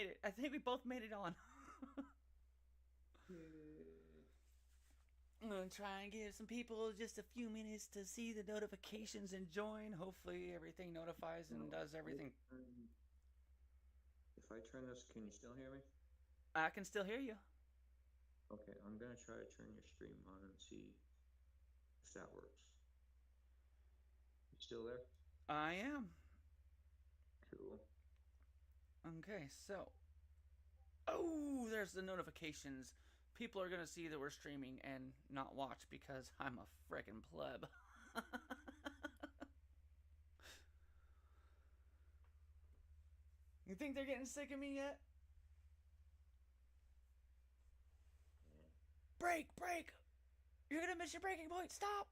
made it. I think we both made it on. I'm gonna try and give some people just a few minutes to see the notifications and join. Hopefully, everything notifies and No, does everything. if I turn this, can you still hear me? I can still hear you. Okay, I'm gonna try to turn your stream on and see if that works. You still there? I am. Cool. Okay, so. Oh, there's the notifications. People are gonna see that we're streaming and not watch because I'm a frickin' pleb. You think they're getting sick of me yet? Yeah. Break, break! You're gonna miss your breaking point. Stop!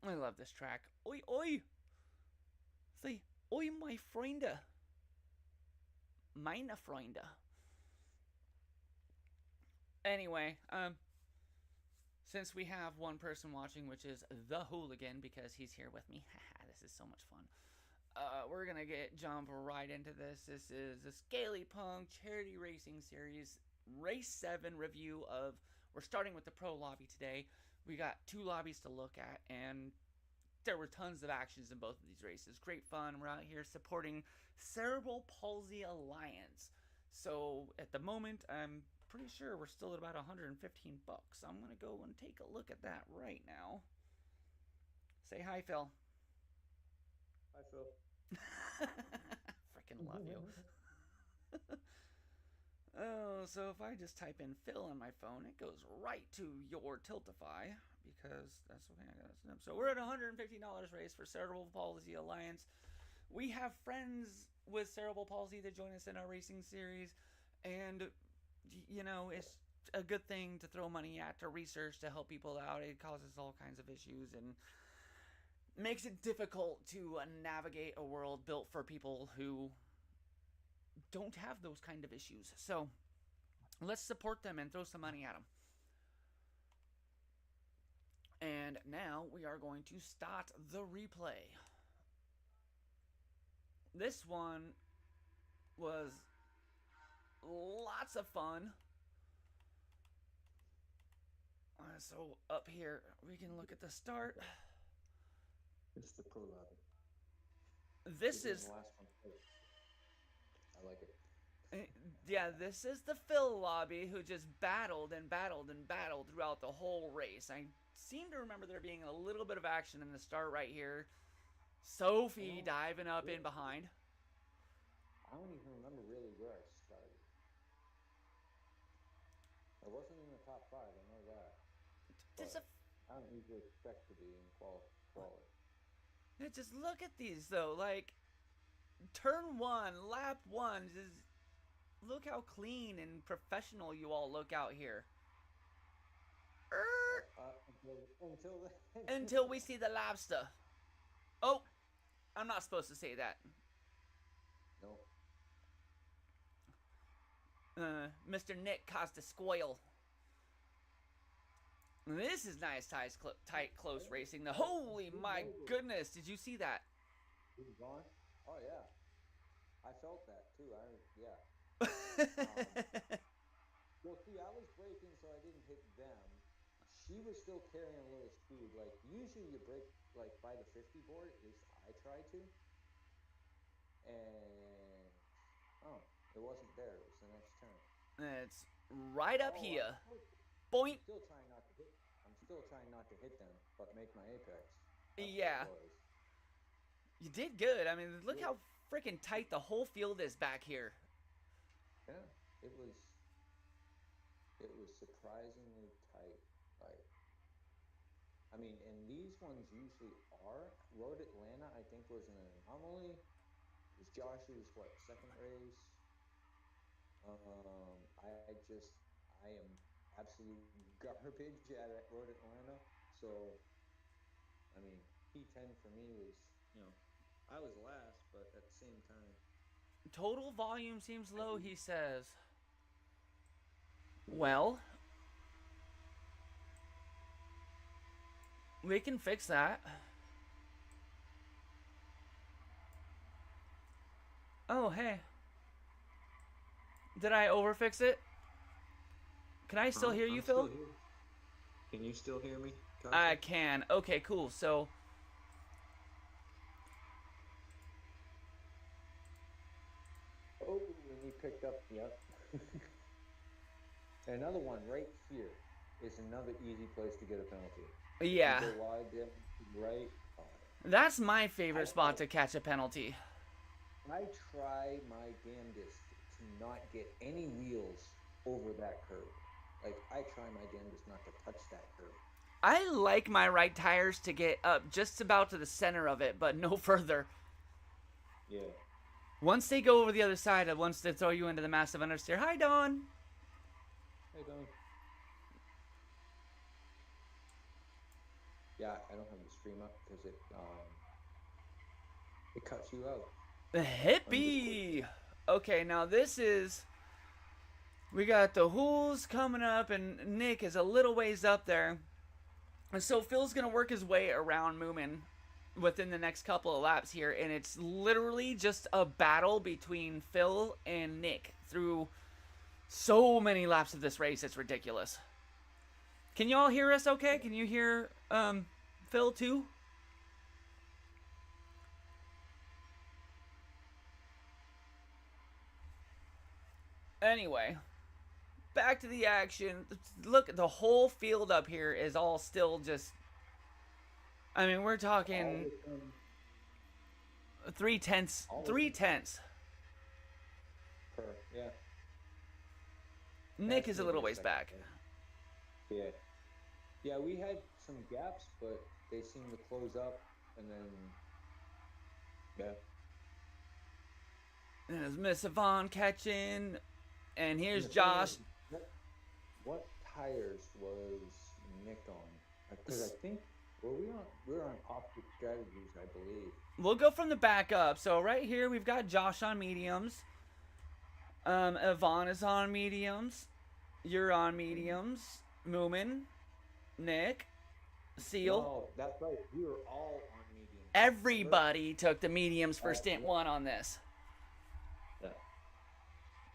I love this track. Oi, oi! See, oi, my friend. Meine Freunde. Anyway, since we have one person watching, which is the hooligan, because he's here with me. This is so much fun. We're gonna jump right into this. This is a Scaly Punk Charity Racing Series Race 7 review of. We're starting with the Pro Lobby today. We got 2 lobbies to look at, and there were tons of actions in both of these races. Great fun. We're out here supporting Cerebral Palsy Alliance. So at the moment, I'm pretty sure we're still at about 115 bucks. I'm gonna go and take a look at that right now. Say hi, Phil. Hi, Phil. Freaking love you. Oh, so if I just type in Phil on my phone, it goes right to your Tiltify because that's okay. I got it. So we're at $115 race for Cerebral Palsy Alliance. We have friends with cerebral palsy that join us in our racing series, and it's a good thing to throw money at to research to help people out. It causes all kinds of issues and makes it difficult to navigate a world built for people who don't have those kind of issues. So let's support them and throw some money at them. And now we are going to start the replay. This one was lots of fun. So up here, we can look at the start. It's the Pro Lobby. This is the last one. I like it. yeah, this is the Phil lobby who just battled and battled and battled throughout the whole race. I seem to remember there being a little bit of action in the start right here. Sophie diving up in behind. I don't even remember really where I started. I wasn't in the top 5, I know that. I don't usually expect to be in quality. Just look at these though. Like turn 1, lap 1. Just look how clean and professional you all look out here. Until we see the lobster. Oh, I'm not supposed to say that. No. Mr. Nick caused a squeal. This is nice, tight, close racing. The holy my goodness! Did you see that? Gone? Oh yeah, I felt that too. Yeah. Well, see, I was braking, so I didn't hit them. She was still carrying a little speed. Like usually, you brake like by the 50 board. At least I try to. And it wasn't there. It was the next turn. It's right up here. Boink. I'm still trying not to hit them, but make my apex. Yeah. You did good. I mean, look how freaking tight the whole field is back here. Yeah, it was surprisingly tight. Like, I mean, and these ones usually are. Road Atlanta, I think, was an anomaly. It was Josh's second race. I am absolute garbage at Road Atlanta. So, I mean, P10 for me was, I was last, but at the same time. Total volume seems low, he says. Well, we can fix that. Oh, hey. Did I overfix it? Can I still hear you, I'm still Phil? here. Can you still hear me, I Kasha? can. Okay, cool. So, Oh, and he picked up. Yep. Another one right here is another easy place to get a penalty. If you yeah. go wide there, right. Oh, That's my favorite I spot to catch a penalty. I try my damnedest to not get any wheels over that curb. Like I try my damnedest not to touch that curb. I like my right tires to get up just about to the center of it, but no further. Yeah. Once they go over the other side, it wants to throw you into the massive understeer. Hi, Don. Hey, Don. Yeah, I don't have the stream up because it cuts you out The on Discord. hippie. Okay, now this is. We got the Hools coming up, and Nick is a little ways up there. And so Phil's going to work his way around Moomin within the next couple of laps here, and it's literally just a battle between Phil and Nick through so many laps of this race. It's ridiculous. Can y'all hear us okay? Can you hear Phil too? Anyway, back to the action. Look, the whole field up here is all still just. I mean, we're All talking the time, three tenths. all the Three time tenths. per. Yeah. Nick That's is a maybe little a ways second. back. Yeah. Yeah, we had some gaps, but they seemed to close up, and then yeah. And there's Miss Yvonne catching. And And here's the thing Josh. is, what tires was Nick on? Because I think we were on opposite strategies, I believe. We'll go from the back up. So right here we've got Josh on mediums. Yvonne is on mediums. You're on Mhm. mediums. Moomin, Nick, Seal. No, that's right. We were all on mediums. Remember? Everybody took the mediums for stint Yeah. one on this. Yeah.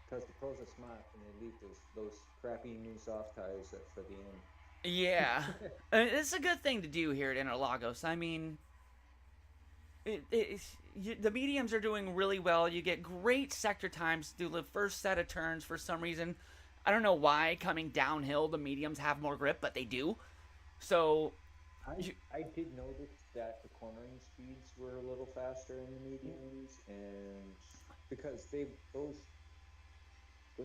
Because the pros are smart and they leave those crappy new soft tires for the end. Yeah. It's a good thing to do here at Interlagos. I mean, the mediums are doing really well. You get great sector times through the first set of turns for some reason. I don't know why coming downhill the mediums have more grip, but they do. So, I you, I did notice that the cornering speeds were a little faster in the mediums, and because those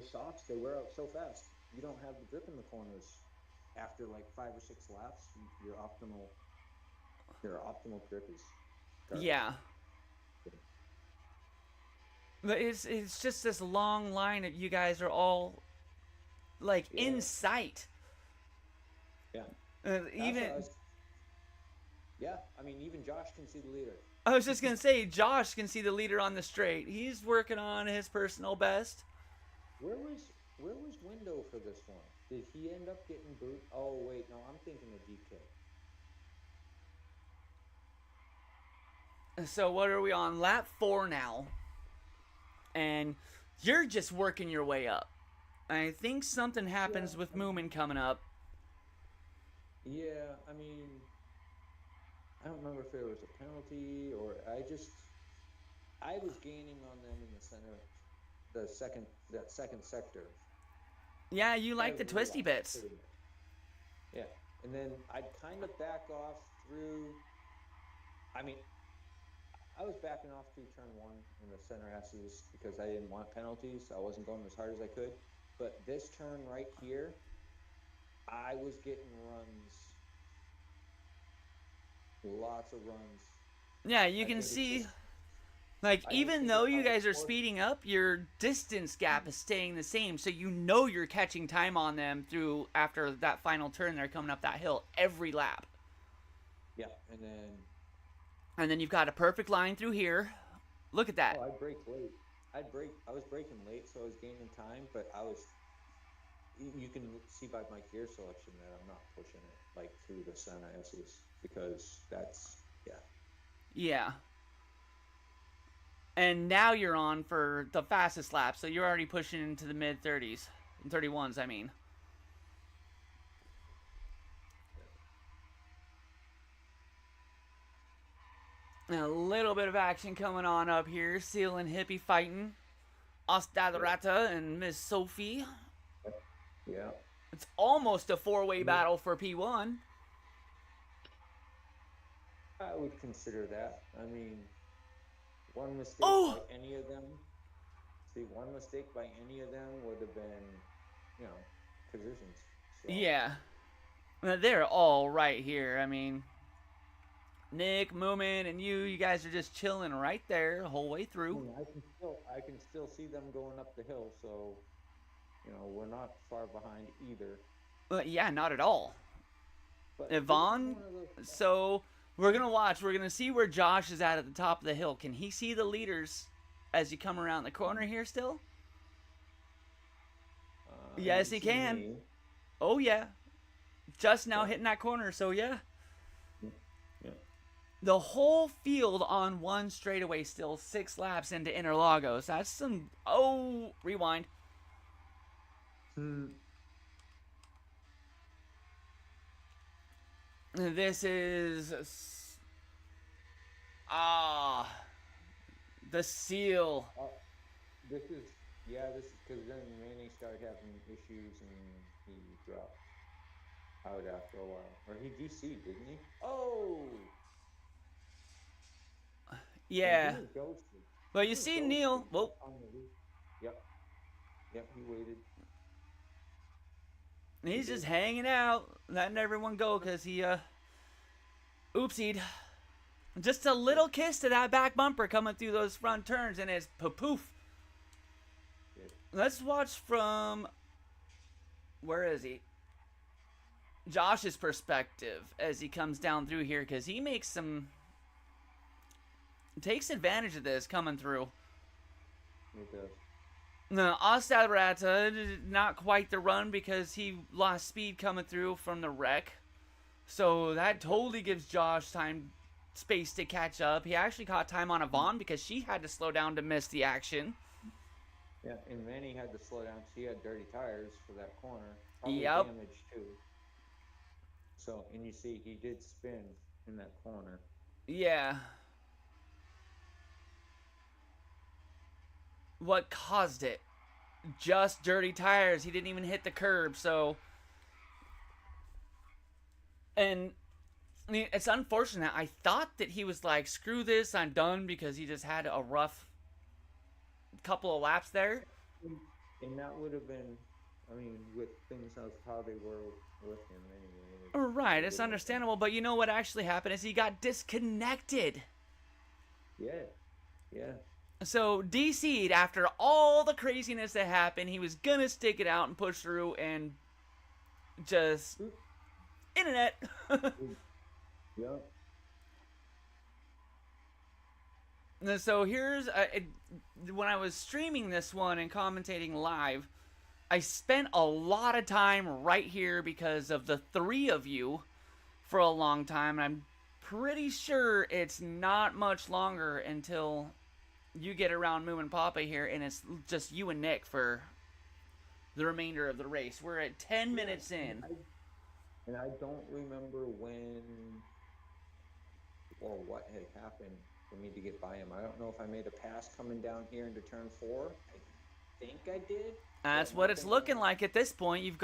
softs they wear out so fast, you don't have the grip in the corners. After like 5 or 6 laps, your optimal grip is garbage. yeah. But it's just this long line of you guys are all like in Yeah, sight. yeah. Kasha, Even yeah. I mean, even Josh can see the leader. I was just gonna say, Josh can see the leader on the straight. He's working on his personal best. Where was Window for this one? Did he end up getting boot? Oh wait, no, I'm thinking of DK. So what are we on? Lap 4 now, and you're just working your way up. I think something Yeah, happens with Moomin coming up. yeah. I mean, I don't remember if there was a penalty or I was gaining on them in the center, that second sector Yeah, you like the every twisty lap, bits. pretty much. Yeah, and then I'd kind of back off through. I mean, I was backing off through turn one in the center S's because I didn't want penalties. I wasn't going as hard as I could. But this turn right here, I was getting runs, lots of runs. Yeah, you I can think it's see, just, like, I just even think though it's you how the guys are sport. speeding up, your distance gap is staying the same. So you know you're catching time on them through after that final turn. They're coming up that hill every lap. Yeah, and then And then you've got a perfect line through here. Look at that. I'd break late. I was breaking late, so I was gaining time, but you can see by my gear selection that I'm not pushing it like through the center S's because that's, yeah. Yeah. And now you're on for the fastest lap, so you're already pushing into the mid 30s, 31s, I mean. And a little bit of action coming on up here. Seal and Hippie fighting. Ostadrata and Miss Sophie. Yeah. It's almost a four-way battle for P1. I would consider that. I mean, one mistake by any of them. See, one mistake by any of them would have been, positions. So. Yeah. They're all right here. I mean, Nick, Moomin, and you guys are just chilling right there the whole way through. I can still see them going up the hill, so we're not far behind either. Yeah, not at all. But Yvonne, so we're gonna watch. We're gonna see where Josh is at the top of the hill. Can he see the leaders as you come around the corner here still? Yes, he can. Me. Oh yeah, just now hitting that corner. So yeah. The whole field on one straightaway still 6 laps into Interlagos. That's some... Oh, rewind. This is... the seal. This is because then Manny started having issues and he dropped out after a while. Or he DC'd, didn't he? Oh! Yeah. Well, you see Neil. Well. Yep, he waited. He's just hanging out, letting everyone go because he, oopsied. Just a little kiss to that back bumper coming through those front turns, and it's poof. Let's watch from, where is he? Josh's perspective as he comes down through here because he makes some... takes advantage of this coming through. It does. No, Ostadrata, not quite the run because he lost speed coming through from the wreck. So that totally gives Josh space to catch up. He actually caught time on Yvonne because she had to slow down to miss the action. Yeah, and Manny had to slow down because he had dirty tires for that corner. Probably yep. Damage too. So, and you see he did spin in that corner. Yeah. What caused it? Just dirty tires. He didn't even hit the curb, so... And I mean, it's unfortunate. I thought that he was like, screw this, I'm done, because he just had a rough couple of laps there. And that would have been, I mean, with things of how they were with him anyway. Right, it's understandable, but you know what actually happened is he got disconnected. Yeah. So, DC'd after all the craziness that happened. He was gonna stick it out and push through and just... Internet! Yep. So here's... when I was streaming this one and commentating live, I spent a lot of time right here because of the 3 of you for a long time. And I'm pretty sure it's not much longer until... you get around Moo and Papa here, and it's just you and Nick for the remainder of the race. We're at 10 minutes in. And I don't remember when or what had happened for me to get by him. I don't know if I made a pass coming down here into turn 4. I think I did. That's what it's looking like at this point. You've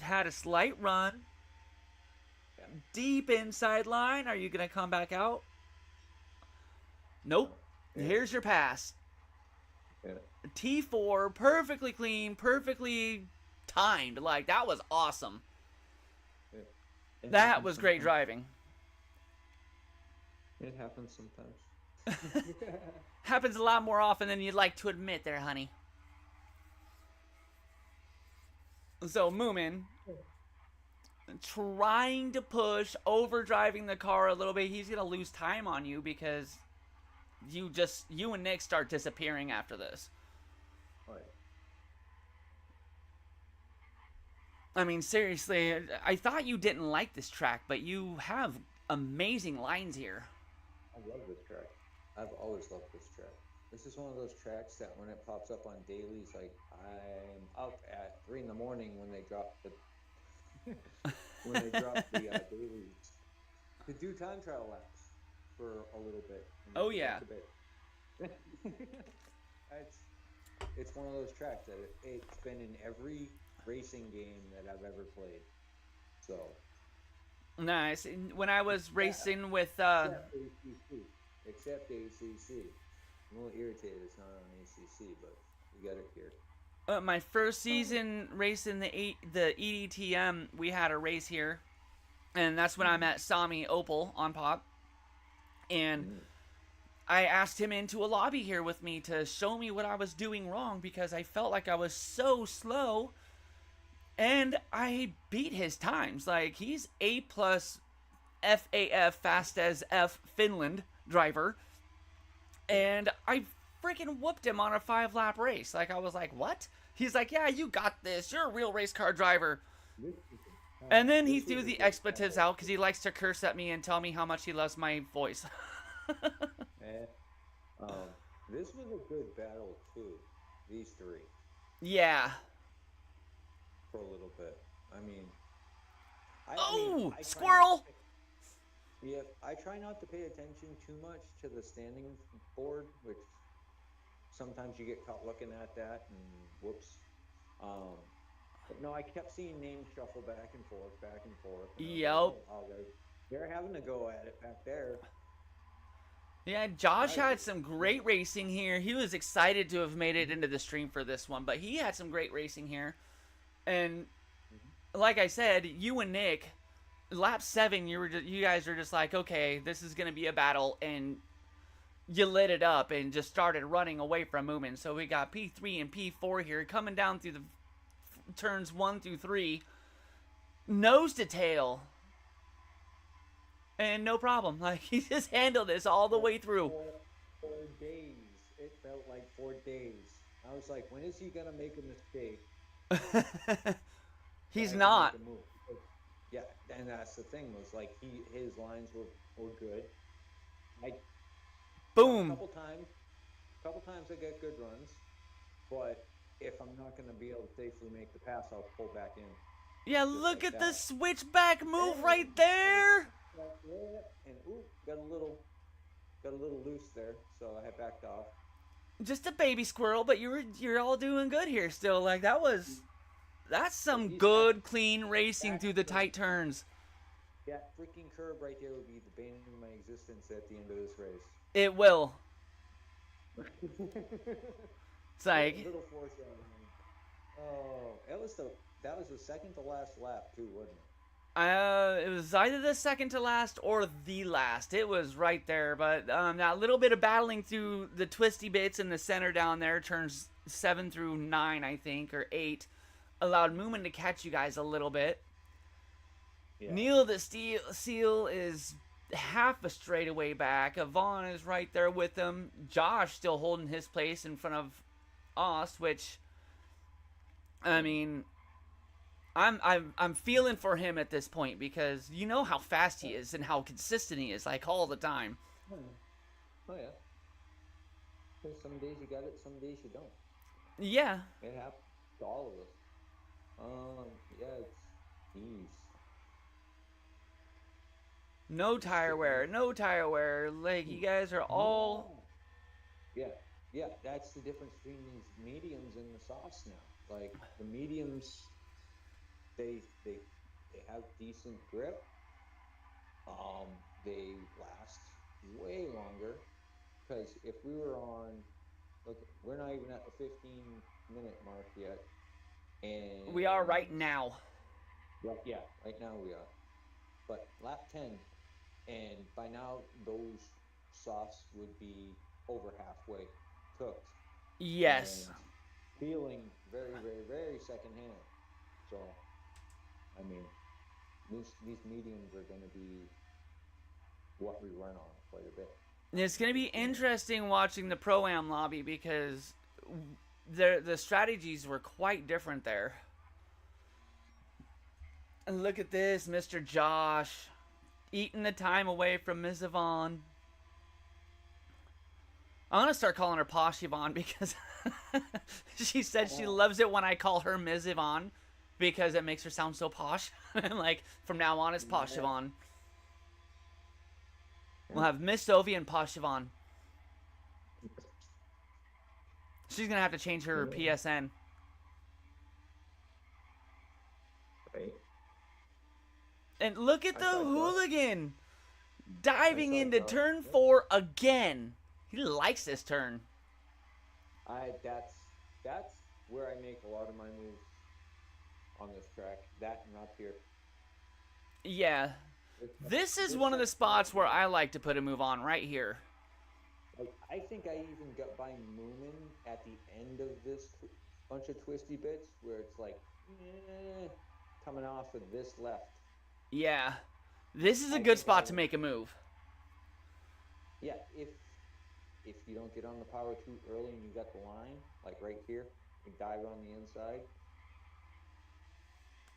had a slight run. Yeah. Deep inside line. Are you going to come back out? Nope. Yeah. Here's your pass. Yeah. T4, perfectly clean, perfectly timed. Like, that was awesome. Yeah. That was great driving. It happens sometimes. Happens a lot more often than you'd like to admit there, honey. So, Moomin, trying to push, overdriving the car a little bit. He's going to lose time on you because... you and Nick start disappearing after this. Right. I mean, seriously, I thought you didn't like this track, but you have amazing lines here. I love this track. I've always loved this track. this is one of those tracks that when it pops up on dailies, like I'm up at 3 in the morning when they drop the dailies to do time trial laps for a little bit and then Oh go yeah. back to bed. it's it's one of those tracks that it's been in every racing game that I've ever played. So Nice. When I was except racing with except ACC, except ACC. I'm a little irritated it's not on ACC, but we got it here. my first season racing the EDTM, we had a race here, and that's when I Mm-hmm. met Sami Opal on Pop, and Mm-hmm. I asked him into a lobby here with me to show me what I was doing wrong because I felt like I was so slow, and I beat his times. Like he's A plus FAF fast as F Finland driver, and I freaking whooped him on a 5 lap race. Like I was like, what? He's like, yeah, you got this. You're a real race car driver. This was And then he this threw was a the good expletives battle out because too. he likes to curse at me and tell me how much he loves my voice. Eh, um, this was a good battle too. These three Yeah. for a little bit. I mean, I mean, Oh, I try not to squirrel! pay. Yeah, I try not to pay attention too much to the standings board, which sometimes you get caught looking at that and whoops. Um, but no, I kept seeing names shuffle back and forth, and I was like, Yep. oh wow, they're having a go at it back there. Yeah, Josh I was had some great racing here. He was excited to have made it into the stream for this one, but he had some great racing here. And Mhm. like I said, you and Nick, lap 7, you guys were just like, okay, this is gonna be a battle, and you lit it up and just started running away from Moomin. So we got P3 and P4 here coming down through the turns 1 through 3, nose to tail, and no problem. Like he just handled this all the for way through. four days. It felt like 4 days. I was like, when is he gonna make a mistake so He's I can make not. a move? Because, yeah, and that's the thing was like his lines were good. I Boom. couple times I get good runs, but if I'm not gonna be able to safely make the pass, I'll pull back in Yeah, just look like at the that. switchback move And right there. and ooh, got a little loose there, so I had backed off. Just a baby squirrel, but you're all doing good here still. Like that's some These that good clean racing that through the curve, tight turns. that freaking curve right there would be the bane of my existence at the end of this race. It will. It's little, like little foreshadowing. Oh, that was the second to last lap too, wasn't it? it was either the second to last or the last. It was right there, but that little bit of battling through the twisty bits in the center down there, turns 7 through 9, I think, or 8, allowed Moomin to catch you guys a little bit. Yeah. Neil the Seal is half a straightaway back. Avon is right there with him. Josh still holding his place in front of us, which I Mm. mean, I'm feeling for him at this point because you know how fast he Oh, is and how consistent he is, like all the time. oh yeah. Oh yeah. 'Cause some days you got it, some days you don't. Yeah, It happens to all of us. Yeah, it's geez. no It's tire sticking wear, out. no tire wear. Like you guys are all. No. Yeah, yeah, that's the difference between these mediums and the softs now. Like the mediums, they they they have decent grip. They last way longer because if we were on, look, we're not even at the 15-minute mark yet, We are right and now. right, yeah, right now we are. But lap 10, and by now those softs would be over halfway cooked Yes. and feeling very, very, very secondhand. So, I mean, these mediums are going to be what we run on quite a bit. It's gonna be Just being interesting watching the pro am lobby because the strategies were quite different there. And look at this, Mr. Josh, eating the time away from Ms. Yvonne. I'm gonna start calling her Posh Yvonne because she said she Oh, loves it when I call her Ms. Yvonne because it makes her sound so posh. And like from now on, it's Posh yeah. Yvonne. We'll Yeah. have Miss Sophie and Posh Yvonne. She's gonna have to change her Yeah. PSN. Right. And look at I the saw Josh. hooligan I diving saw into Josh. turn Yep. 4 again. He likes this turn. That's where I make a lot of my moves on this track. That and up here. Yeah, This, this is this one of the section right spots where here. I like to put a move on right here. Like I think I even got by Moomin at the end of this bunch of twisty bits where it's like coming off of this left. Yeah, this is a I good think I spot to would. make a move. Yeah, if you don't get on the power too early and you got the line like right here, you dive on the inside.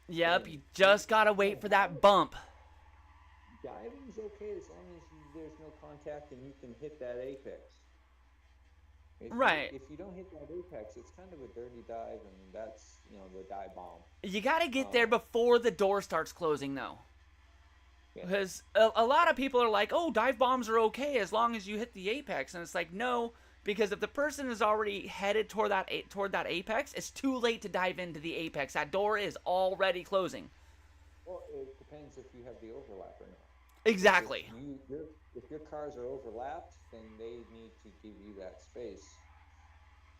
Yep, Then you just gotta you know, wait for that bump. diving's okay as long as there's no contact and you can hit that apex. Right. If you don't hit that apex, it's kind of a dirty dive, and that's the dive bomb. You gotta get there Um, before the door starts closing, though. yeah, Because a lot of people are like, oh, dive bombs are okay as long as you hit the apex. And it's like, no, because if the person is already headed toward that apex, it's too late to dive into the apex. That door is already closing. well, it depends if you have the overlap or not. Exactly. If your cars are overlapped, then they need to give you that space.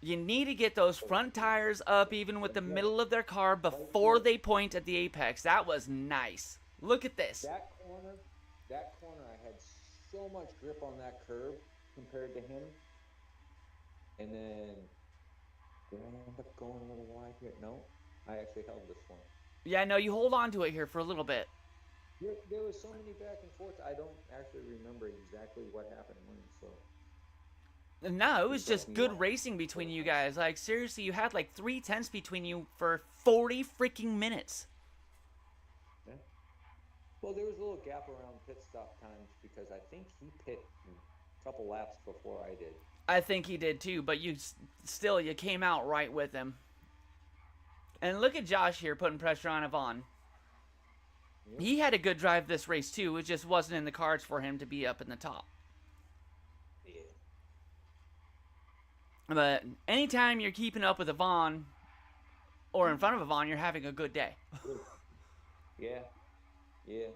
You need to get those So, front tires up even with the yeah, middle of their car right before here, they point at the apex. That was nice. Look at this. that corner, I had so much grip on that curb compared to him, and then did I end up going a little wide here? No, I actually held this one. Yeah, no, you hold on to it here for a little bit. There was so many back and forth. I don't actually remember exactly what happened when. So No, it was please help just me good out. racing between you guys. Like, seriously, you had like 3 tenths between you for 40 freaking minutes. Yeah. Well, there was a little gap around pit stop times because I think he pit a couple laps before I did. I think he did too, but you came out right with him. And look at Josh here putting pressure on Yvonne. Yep. He had a good drive this race too. It just wasn't in the cards for him to be up in the top. Yeah. But anytime you're keeping up with Yvonne or in front of Yvonne, you're having a good day. Yeah. Yeah.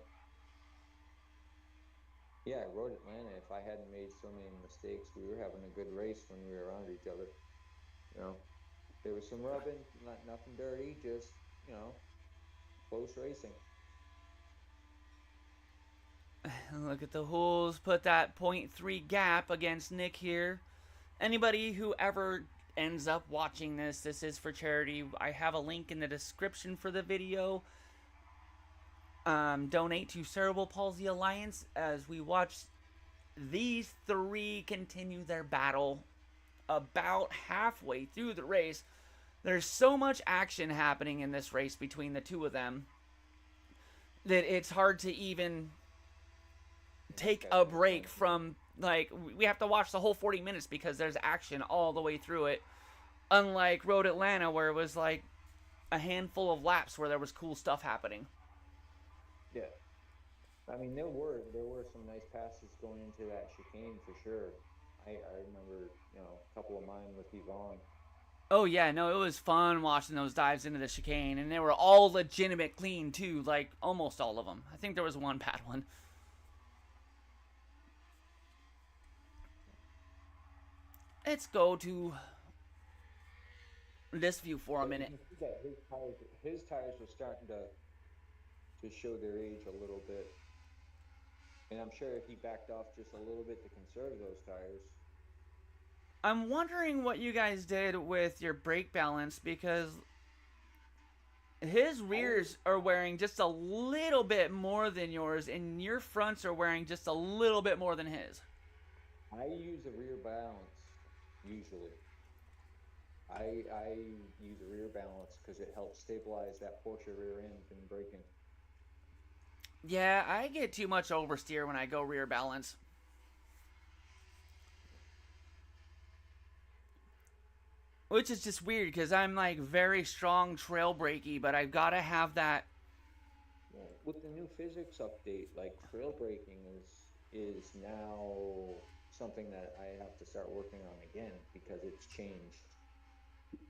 Yeah, I rode Atlanta. If I hadn't made so many mistakes, we were having a good race when we were around each other. There was some rubbing, nothing dirty, just close racing. Look at the Hools put that .3 gap against Nick here. Anybody who ever ends up watching this, this is for charity. I have a link in the description for the video. Donate to Cerebral Palsy Alliance as we watch these three continue their battle about halfway through the race. There's so much action happening in this race between the two of them that it's hard to even take a break from, like, we have to watch the whole 40 minutes because there's action all the way through it. Unlike Road Atlanta, where it was like a handful of laps where there was cool stuff happening. Yeah. I mean, there were some nice passes going into that chicane for sure. I remember, a couple of mine with Yvonne. Oh yeah, no, it was fun watching those dives into the chicane, and they were all legitimate clean too, like almost all of them. I think there was one bad one. Let's go to this view for a But you minute. can see that his tires were starting to show their age a little bit. And I'm sure he backed off just a little bit to conserve those tires. I'm wondering what you guys did with your brake balance because his rears are wearing just a little bit more than yours, and your fronts are wearing just a little bit more than his. I use a rear balance usually. I use a rear balance because it helps stabilize that Porsche rear end in braking. Yeah, I get too much oversteer when I go rear balance. which is just weird because I'm like very strong trail breaky, but I've got to have that. Well, with the new physics update, like trail braking is now something that I have to start working on again because it's changed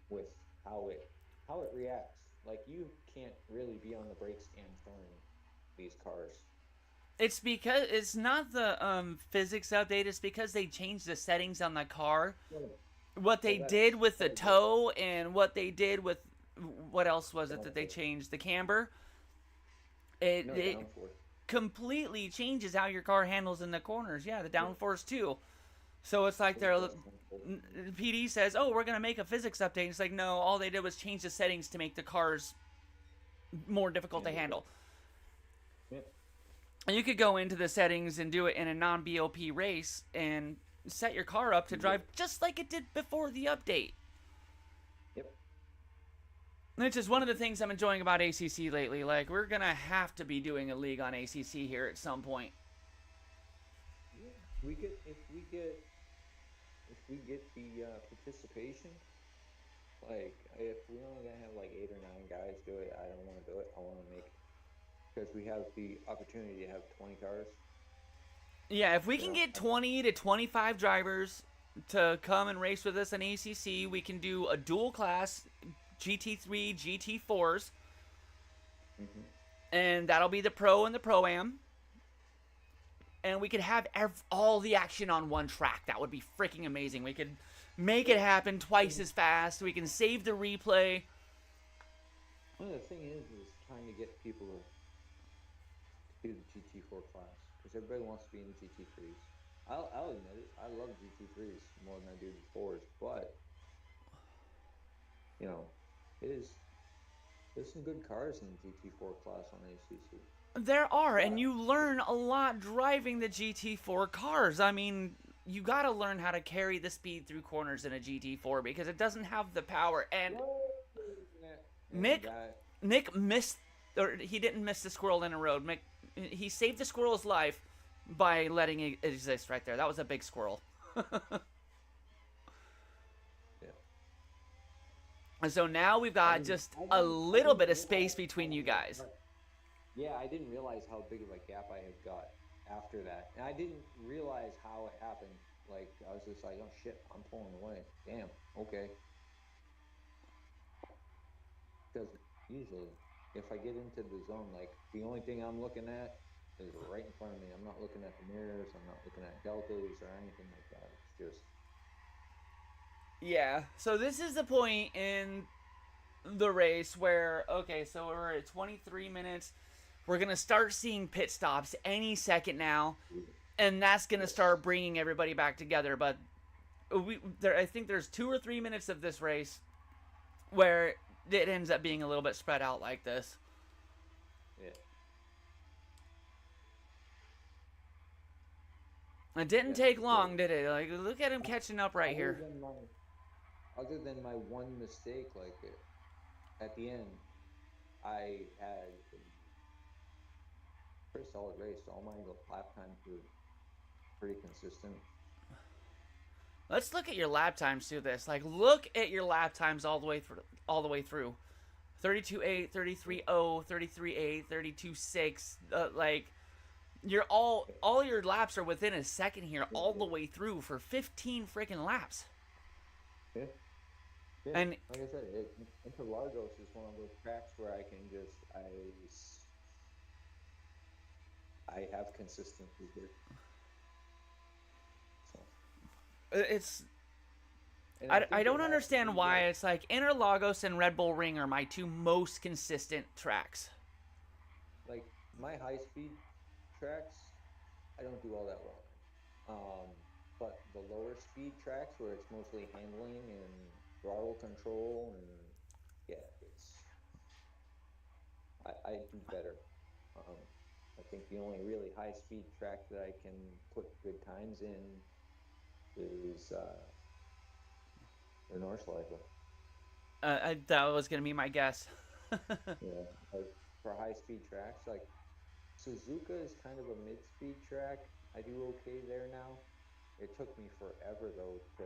with how it how it reacts. Like you can't really be on the brakes and turn these cars. It's because it's not the physics update. It's because they changed the settings on the car. Well, What they well, did that's with the part of it. toe and what they did with what else was it that they Downforce. changed? The camber. It Downforce. completely changes how your car handles in the corners. Yeah, the Yeah, downforce too. So it's like it they're does downforce. PD says, "Oh, we're gonna make a physics update." It's like, no, all they did was change the settings to make the cars more difficult to Handle handle. it. Yeah, And you could go into the settings and do it in a non-BOP race and set your car up to drive yep, just like it did before the update. yep. Which is one of the things I'm enjoying about ACC lately. Like, we're gonna have to be doing a league on ACC here at some point. Yeah. We get if we get the participation, like if we only gonna have like 8 or 9 guys do it, I don't want to do it. I want to make because we have the opportunity to have 20 cars. Yeah, if we You can know, get 20 to 25 drivers to come and race with us in ACC, we can do a dual class GT3, GT4s, hmm and that'll be the pro and the pro am. And we could have all the action on one track. That would be freaking amazing. We could make it happen twice as fast. We can save the replay. Well, the thing is trying to get people to do the GT4 class because everybody wants to be in the GT3s. I'll admit it. I love GT3s more than I do the fours, but you know, it is there's some good cars in the GT4 class on ACC. There are, and But you learn a lot driving the GT4 cars. I mean, you gotta learn how to carry the speed through corners in a GT4 because it doesn't have the power. And and Nick, Nick missed, or he didn't miss the squirrel in a road. Mick, he saved the squirrel's life by letting it exist right there. That was a big squirrel. yeah, And so now we've got just a I little didn't bit of space realize between you guys. yeah, I didn't realize how big of a gap I had got after that, and I didn't realize how it happened. Like I was just like, oh shit, I'm pulling away. Damn, okay. Because usually, if I get into the zone, like the only thing I'm looking at is right in front of me. I'm not looking at the mirrors. I'm not looking at deltas or anything like that. It's just Yeah. So this is the point in the race where, okay, so we're at 23 minutes. We're going to start seeing pit stops any second now. And that's going to yes, start bringing everybody back together. But I think there's 2 or 3 minutes of this race where it ends up being a little bit spread out like this. yeah, It didn't yeah. take Because long, did it? Like, look at him catching up right other here. than my other than my one mistake, like at the end, I had a pretty solid race. All my lap times were pretty consistent. Let's look at your lap times through this. Like, look at your lap times all the way through. All the way through. 32.8, Yeah, 33.0, 33.8, 32.6. Like, you're all your laps are within a second here, yeah, all the yeah. way through for 15 freaking laps. Yeah. Yeah, And like I said, Interlagos is one of those tracks where I can just I have consistency here. So, it's and I I think it don't has to understand do why with it's like Interlagos and Red Bull Ring are my two most consistent tracks. like my high speed tracks. I don't do all that well in. But the lower speed tracks where it's mostly handling and throttle control and yeah, I do better. Um, I think the only really high speed track that I can put good times in is the Nordschleife. That was gonna be my guess. Yeah, like for high speed tracks, like Suzuka is kind of a mid speed track. I do okay there now. It took me forever though to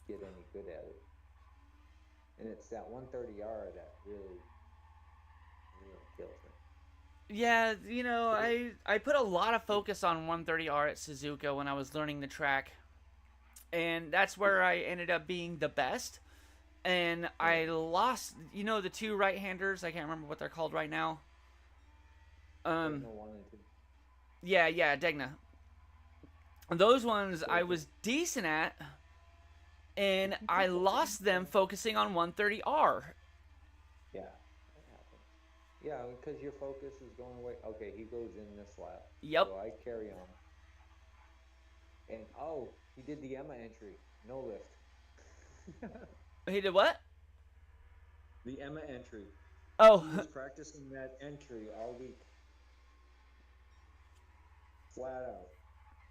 get any good at it. And it's that 130R that really kills me. Yeah, you know, I put a lot of focus on 130R at Suzuka when I was learning the track, and that's where I ended up being the best. And Yeah. I lost, you know, the two right-handers. I can't remember what they're called right now. Degna 1 and 2. Yeah, Degna. Those ones I So was decent at, and I yeah, lost them focusing on 130R. that happens. Yeah, because your focus is going away. Okay, he goes in this lap, Yep. so I carry on. And oh, he did the Emma entry, no lift. He did what? The Emma entry. Oh, He was practicing that entry all week, flat out.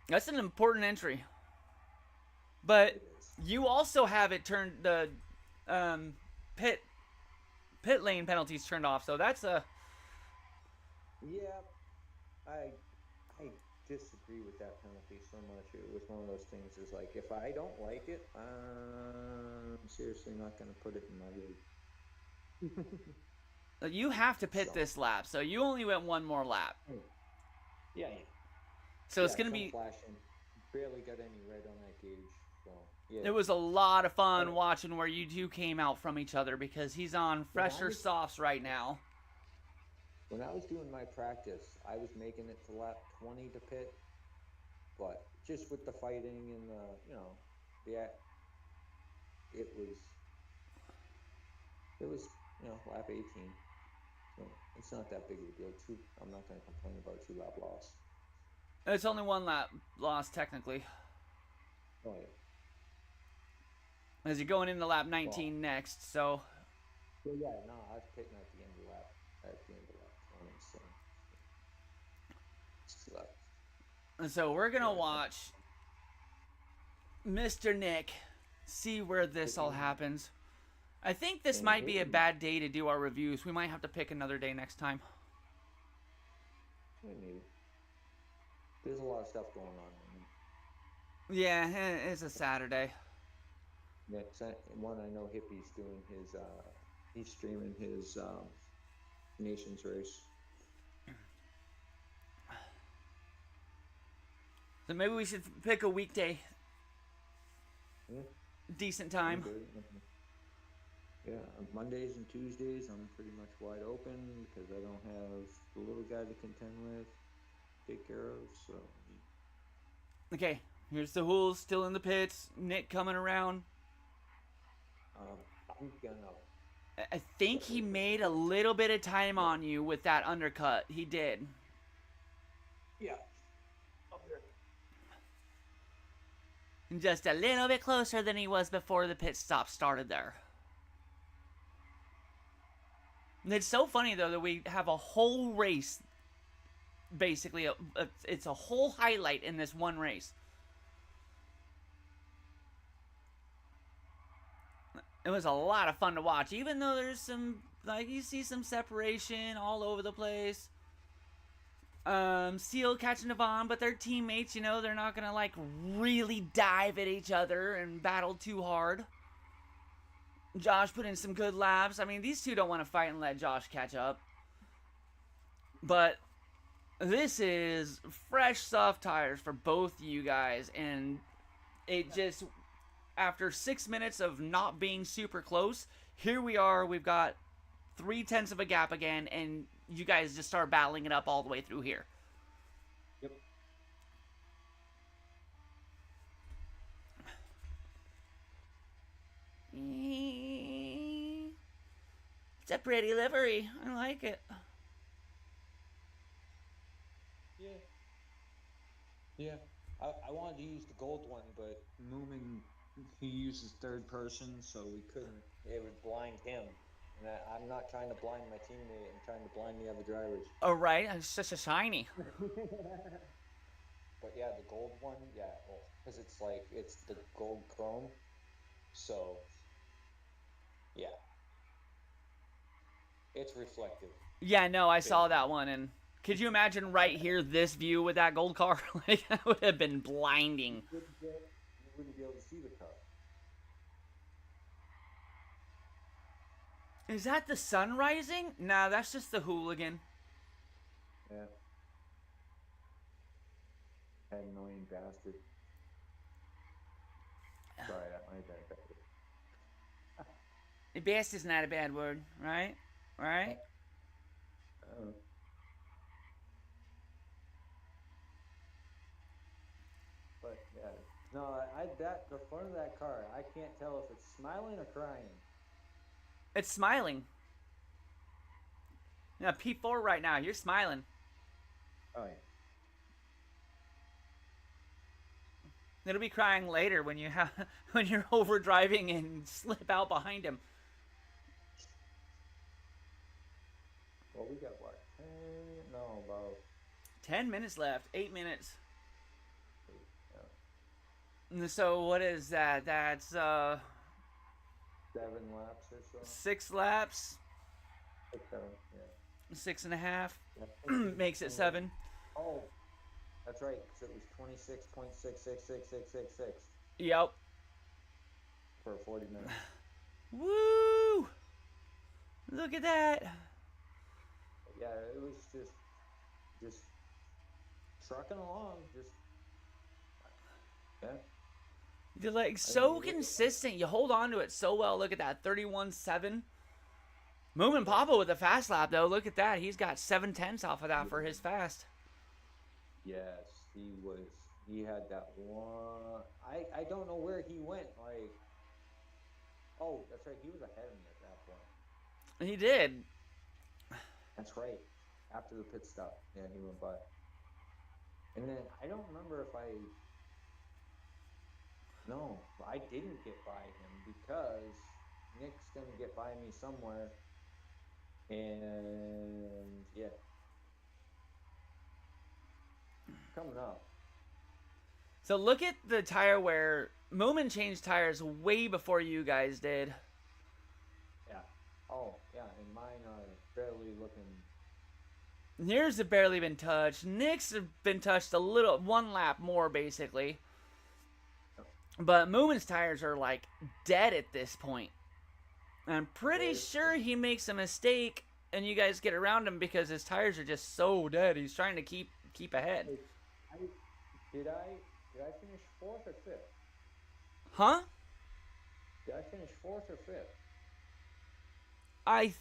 that's an important entry. But It is. you also have it turned the um, pit lane penalties turned off. So that's a Yeah, I I disagree with that penalty so much. It was one of those things is like if I don't like it, I'm seriously not going to put it in my league. you have to pit So this lap. So you only went one more lap. yeah, So it's yeah, gonna some be. flashing. Barely got any red on that gauge. So yeah. It was a lot of I, fun watching where you two came out from each other because he's on when I fresher was softs right now. when I was doing my practice, I was making it to lap 20 to pit, but just with the fighting and the it was lap 18. So it's not that big of a deal. I'm not going to complain about a 2 lap loss. It's only one lap lost technically, Oh yeah. as you're going into lap Well, 19 next. So yeah, no, I was pitting at the end of lap 20. So it's left. we're gonna Yeah. watch Mr. Nick see where this all happens. I think this And might be a Hippie, bad day to do our reviews. We might have to pick another day next time. maybe. There's a lot of stuff going on. Yeah, it's a Saturday. Next one, I know Hippie's doing his. He's streaming his Nations race. So maybe we should pick a weekday, Yeah, decent I'm time. good. Yeah, on Mondays and Tuesdays, I'm pretty much wide open because I don't have the little guy to contend with, take care of. So, Okay, here's the Hools still in the pits. Nick coming around. um, I'm gonna. I think he made a little bit of time on you with that undercut. He did. Yeah. Up there. Just a little bit closer than he was before the pit stop started there. And it's so funny, though, that we have a whole race. Basically, it's a whole highlight in this one race. It was a lot of fun to watch, even though there's some, like, you see some separation all over the place. Seal catching Devon, but their teammates, you know, they're not gonna, like, really dive at each other and battle too hard. Josh put in some good laps. I mean, these two don't want to fight and let Josh catch up. But this is fresh, soft tires for both you guys, and it just, after 6 minutes of not being super close, here we are. We've got 0.3 of a gap again, and you guys just start battling it up all the way through here. Yep. It's a pretty livery. I like it. Yeah. Yeah. I wanted to use the gold one, but Moomin, he uses third person, so we couldn't. It would blind him. And I'm not trying to blind my teammate. I'm trying to blind the other drivers. All right, it's such a shiny. But yeah, the gold one, yeah, because it's the gold chrome. So, yeah, it's reflective. Yeah, no, I saw that one, and could you imagine right here this view with that gold car? Like, that would have been blinding. You wouldn't be able to see the car. Is that the sun rising? Nah, that's just the hooligan. Yeah, that annoying bastard. Sorry, that might have been better. Best is not a bad word, right? Right? Uh, but yeah, no, I that the front of that car, I can't tell if it's smiling or crying. It's smiling. Yeah, P4 right now. You're smiling. Oh yeah. It'll be crying later when you have when you're over driving and slip out behind him. Well, we got what? 10? No, about 10 minutes left. 8 minutes. 8. Yeah. So what is that? That's 7 laps or so. 6 laps. 6, 7. Yeah. 6.5 Yeah, makes it 7. Oh, that's right, because it was 26.6666666 Yep. for 40 minutes. Woo! Look at that. Yeah, it was just trucking along, just yeah. You're like so consistent. You hold on to it so well. Look at that, 31.7. Moomin Papa with a fast lap though. Look at that. He's got 7/10 off of that for his fast. Yes, he was. He had that one. I don't know where he went. Like, oh, that's right. He was ahead of me at that point. He did. That's right. After the pit stop, yeah, he went by. And then I don't remember if I. No, I didn't get by him because Nick's gonna get by me somewhere. And yeah, coming up. So look at the tire wear. Moomin changed tires way before you guys did. Yeah. Oh, yeah, and mine are barely looking. Yours have barely been touched. Nick's have been touched a little, one lap more basically. But Moomin's tires are like dead at this point. I'm pretty sure he makes a mistake and you guys get around him because his tires are just so dead. He's trying to keep ahead. Did I finish 4th or 5th? Huh? Did I finish 4th or 5th? I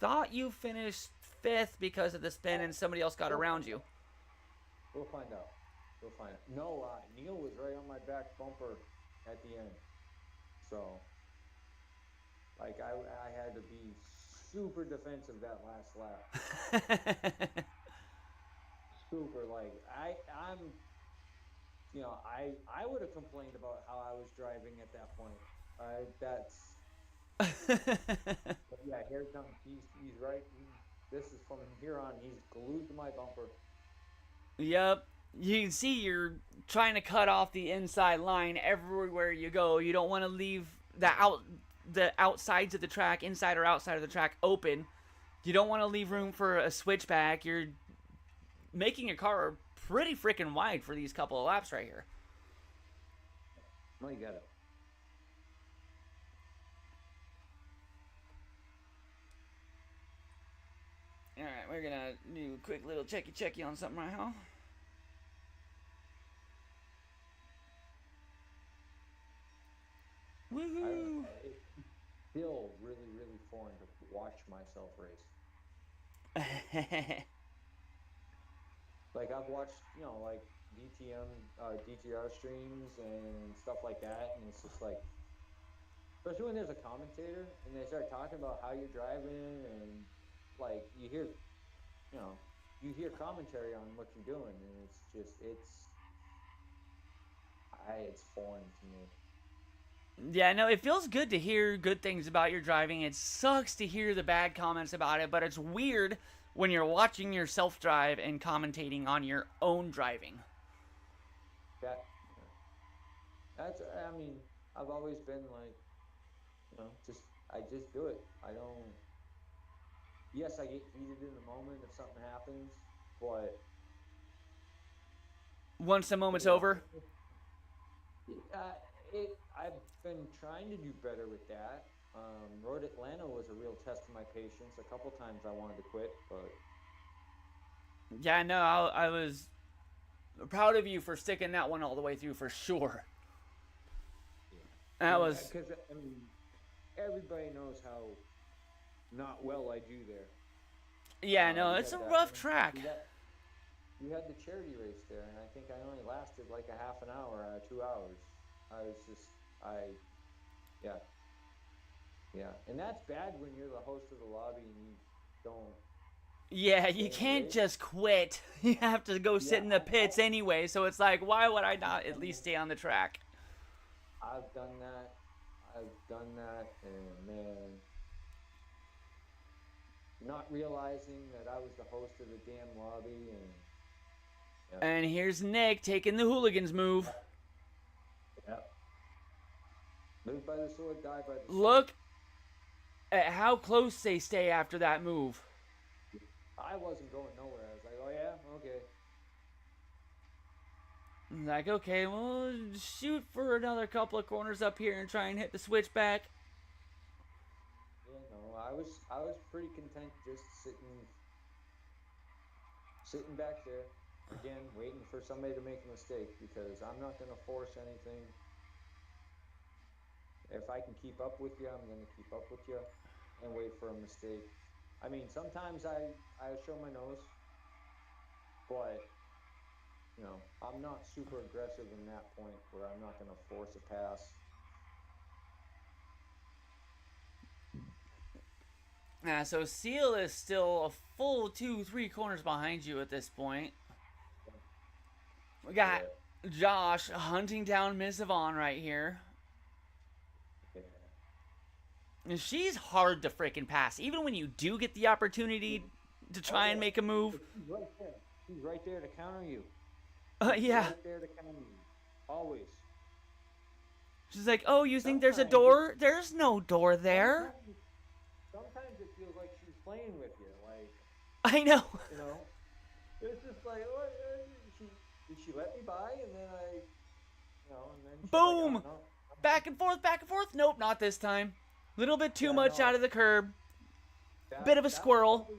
thought you finished 5th because of the spin and somebody else got around you. We'll find out. No, Neil was right on my back bumper at the end. So, like, I had to be super defensive that last lap. Super, like, I'm, I would have complained about how I was driving at that point. But yeah, here it comes. He's right. This is from here on. He's glued to my bumper. Yep. You can see you're trying to cut off the inside line everywhere you go. You don't want to leave the outsides of the track, inside or outside of the track, open. You don't want to leave room for a switchback. You're making your car pretty freaking wide for these couple of laps right here. No, you got it. All right, we're gonna do a quick little checky on something right now. Woohoo! It's still really, really foreign to watch myself race. Like I've watched, like DTR streams and stuff like that, and it's just like, especially when there's a commentator and they start talking about how you're driving, and like you hear commentary on what you're doing, and it's foreign to me. Yeah, no, it feels good to hear good things about your driving. It sucks to hear the bad comments about it, but it's weird when you're watching yourself drive and commentating on your own driving. I mean, I've always been like, I just do it. I don't. Yes, I get heated in the moment if something happens, but once the moment's over, I've been trying to do better with that. Road Atlanta was a real test of my patience. A couple times I wanted to quit, but Yeah, no, I was proud of you for sticking that one all the way through for sure. yeah, That was, because I mean, everybody knows how not well I do there. yeah, no, We it's had a that rough one. track. We had the charity race there, and I think I only lasted like a half an hour out of 2 hours. I was just, yeah, yeah, and that's bad when you're the host of the lobby and you don't Yeah, you stay in the can't race. just quit. You have to go Yeah, sit in the pits anyway, so it's like, why would I not at least stay on the track? I've done that. I've done that, and man, not realizing that I was the host of the damn lobby, and yeah, And here's Nick taking the hooligans move. yeah, live by the sword, die by the sword. Look at how close they stay after that move. I wasn't going nowhere. I was like, oh yeah, okay. Like, okay, well, shoot for another couple of corners up here and try and hit the switchback. Yeah, no, I was pretty content just sitting back there again, waiting for somebody to make a mistake because I'm not going to force anything. If I can keep up with you, I'm going to keep up with you and wait for a mistake. I mean, sometimes I show my nose, but I'm not super aggressive in that point where I'm not going to force a pass. So Seal is still a full 2, 3 corners behind you at this point. We got Yeah, Josh hunting down Miss Yvonne right here. yeah. And she's hard to freaking pass. Even when you do get the opportunity to Oh try and yeah, make a move. she's right there. She's right there to counter you. She's Yeah. right there to counter you. Always. She's like, oh, you think there's a Sometimes it door? There's no door there. sometimes sometimes it feels like she's playing with you. Like, I know. you know, it's just like, what? Did she let me by? And then and then she's like, oh Boom. no, Back and forth, back and forth. Nope, not this time. Little bit too yeah, much no, out of the curb. that Bit of a that was squirrel. probably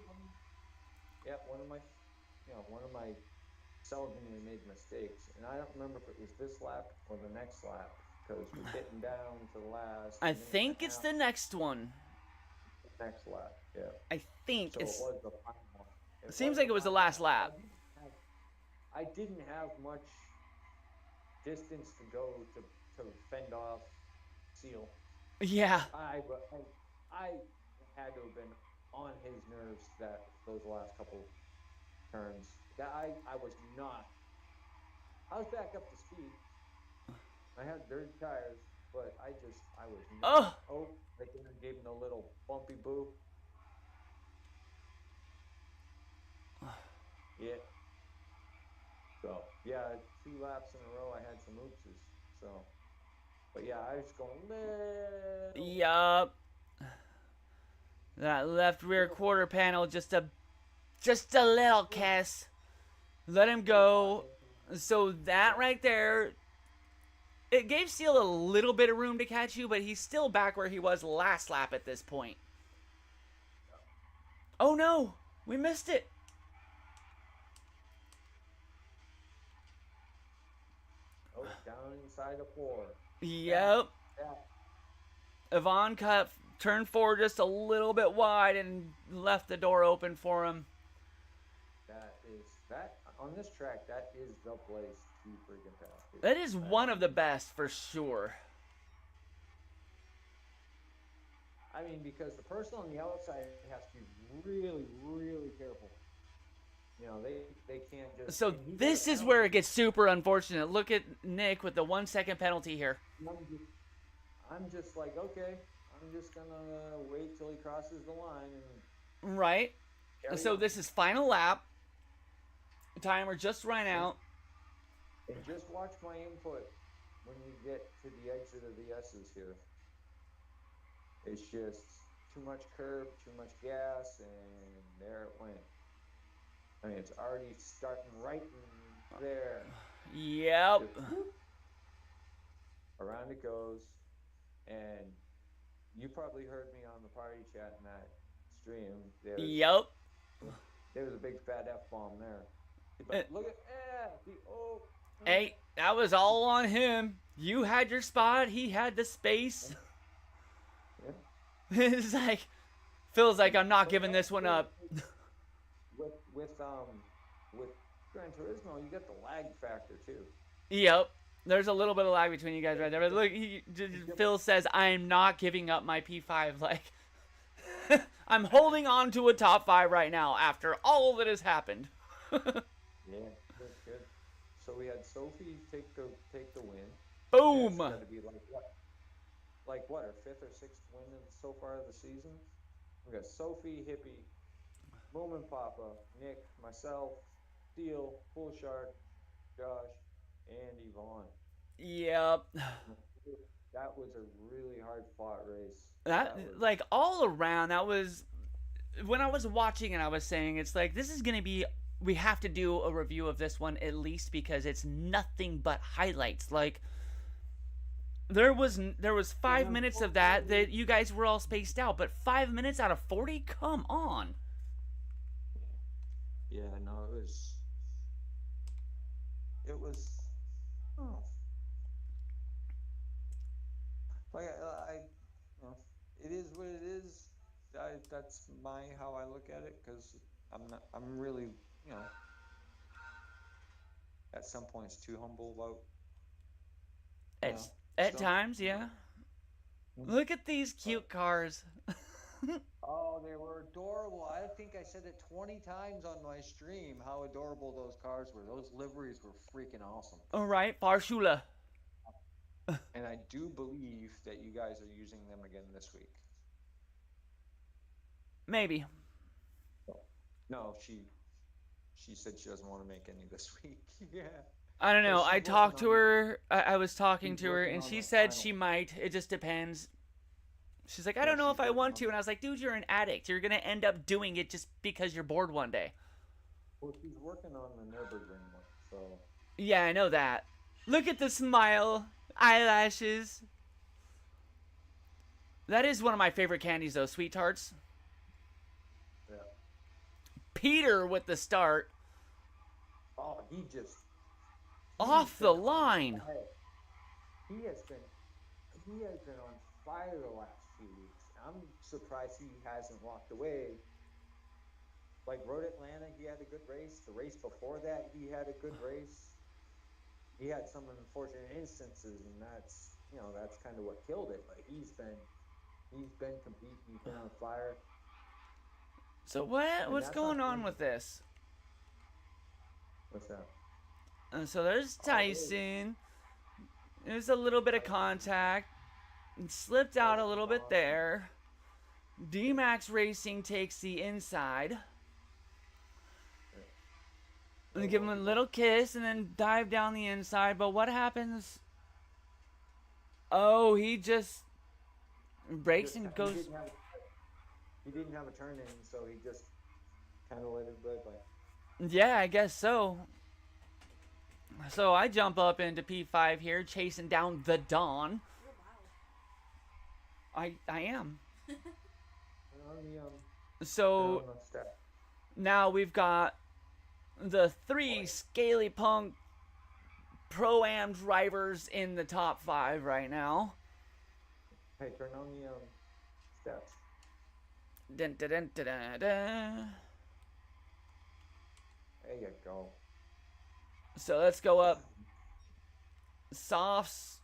yeah, one of my seldomly made mistakes, and I don't remember if it was this lap or the next lap because we're getting down to the last I minute and think a it's half. the next one. Next lap, yeah. I think So it it's. was the final one. It It seems was like the it was the final last one. lap. I didn't have much distance to go to fend off Seal. Yeah. I had to have been on his nerves that those last couple turns. That I was not. I was back up to speed. I had dirty tires, but I was not. Oh. Oh, right there, gave him a little bumpy boo. Yeah. So yeah, 2 laps in a row, I had some oopses. So, but yeah, I was going Yup. That left rear little, quarter panel just a little kiss. Let him little go. pocket. So that Yeah. right there, it gave Seal a little bit of room to catch you, but he's still back where he was last lap at this point. Oh no, we missed it. Oh, down inside the floor. That Yep. that Yvonne cut turned forward just a little bit wide and left the door open for him. that on this track. That is the place to freaking pass That people. is I one of the mean, best for sure. because the person on the outside has to be really, really careful. They can't just. So And he got a this is where penalty. it gets super unfortunate. Look at Nick with the 1 second penalty here. I'm just like, okay, I'm just gonna wait till he crosses the line and Right. carry So on. this is final lap. Timer just ran And, out. and just watch my input when we get to the exit of the S's here. It's just too much curb, too much gas, and there it went. It's already starting right in there. Yep. Just whoop, around it goes, and you probably heard me on the party chat in that stream. Yep. There was a big fat F bomb there. He's Uh, like, look at the Hey, that was all on him. You had your spot. He had the space. yeah. It's like feels like I'm not But giving this one up. with with with Gran Turismo, you get the lag factor too. Yep. There's a little bit of lag between you guys right there. But look, Yep. Phil says I'm not giving up my P5. Like I'm holding on to a top 5 right now after all that has happened. Yeah, good, good. So we had Sophie take the win. That's Boom. got to be like what, her fifth or sixth win so far of the season. We got Sophie, Hippie, Moom and Papa, Nick, myself, Steele, Bullshark, Josh, and Yvonne. Yep. That was a really hard fought race. That That was like all around that was when I was watching it I was saying it's like this is going to be we have to do a review of this one at least because it's nothing but highlights. Like there was 5 minutes of that you guys were all spaced out, but 5 minutes out of 40, come on. yeah, no, it was oh, like you know, it is what it is. That's my how I look at it because I'm really you know at some points too humble about you know It's at stuff. times, yeah. Look at these But cute cars. oh, they were adorable. I think I said it 20 times on my stream how adorable those cars were. Those liveries were freaking awesome. All right, Barshula. And I do believe that you guys are using them again this week. Maybe. No, she said she doesn't want to make any this week. Yeah. I don't But know. I talked to her. I was talking she's to her, working and on she the said she final. might. It just depends. She's like, I Yeah, don't know she's if I working want on to. And I was like, dude, you're an addict. You're going to end up doing it just because you're bored one day. well, she's working on the Nürburgring one, so Yeah, I know that. Look at the smile. Eyelashes. That is one of my favorite candies, though. Sweet Tarts. yeah. Peter with the start. Oh, he's Off the been on line. fire. He has been he has been on fire the last few weeks. I'm surprised he hasn't walked away. Like Road Atlanta, he had a good race. The race before that, he had a good race. He had some unfortunate instances, and that's that's kind of what killed it. But he's been competing. He's been on fire, So what? and What's that's not going on saying with this? what's that. So there's Oh, there's Tyson. There's a little bit of Tyson, contact. Slipped out a Tyson little bit Thompson. there. D-Max Racing takes the inside. Yeah. And Go give him a monkey, go. little kiss and then dive down the inside. But what happens? Oh, he just He breaks just and he goes. didn't have a turn in, so he just kind of let it go by. Yeah, I guess so. So I jump up into P5 here, chasing down the Dawn. Oh wow. I am. And on the So step. now we've got the three Scaly Punk Pro-Am drivers in the top 5 right now. Hey, turn on the steps. Dun, dun, dun, dun, dun, dun. There you go. So let's go up. Softs,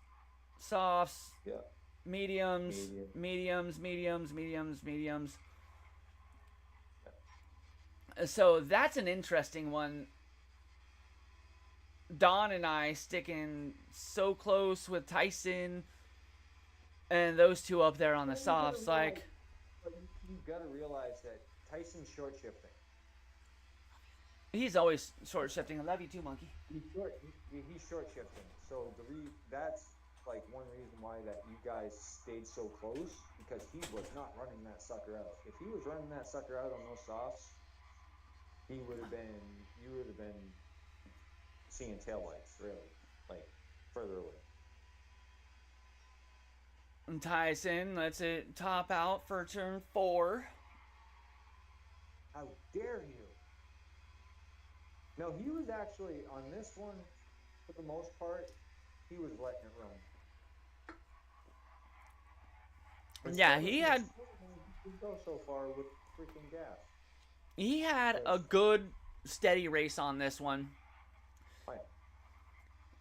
softs, Yeah. mediums, Medium. mediums, mediums, mediums, mediums. So that's an interesting one. Don and I sticking so close with Tyson and those two up there on the softs. Like, But you got to realize that Tyson's short shifting. he's always short shifting. I love you too, monkey. He's short shifting. So that's like one reason why that you guys stayed so close, because he was not running that sucker out. If he was running that sucker out on those softs, you would have been seeing taillights really, like further away. Tyson lets it top out for turn 4. How dare you? No, he was actually on this one, for the most part, he was letting it run. But Yeah, still doesn't explain how he could go so far with freaking gas. he had a Because, good steady race on this one.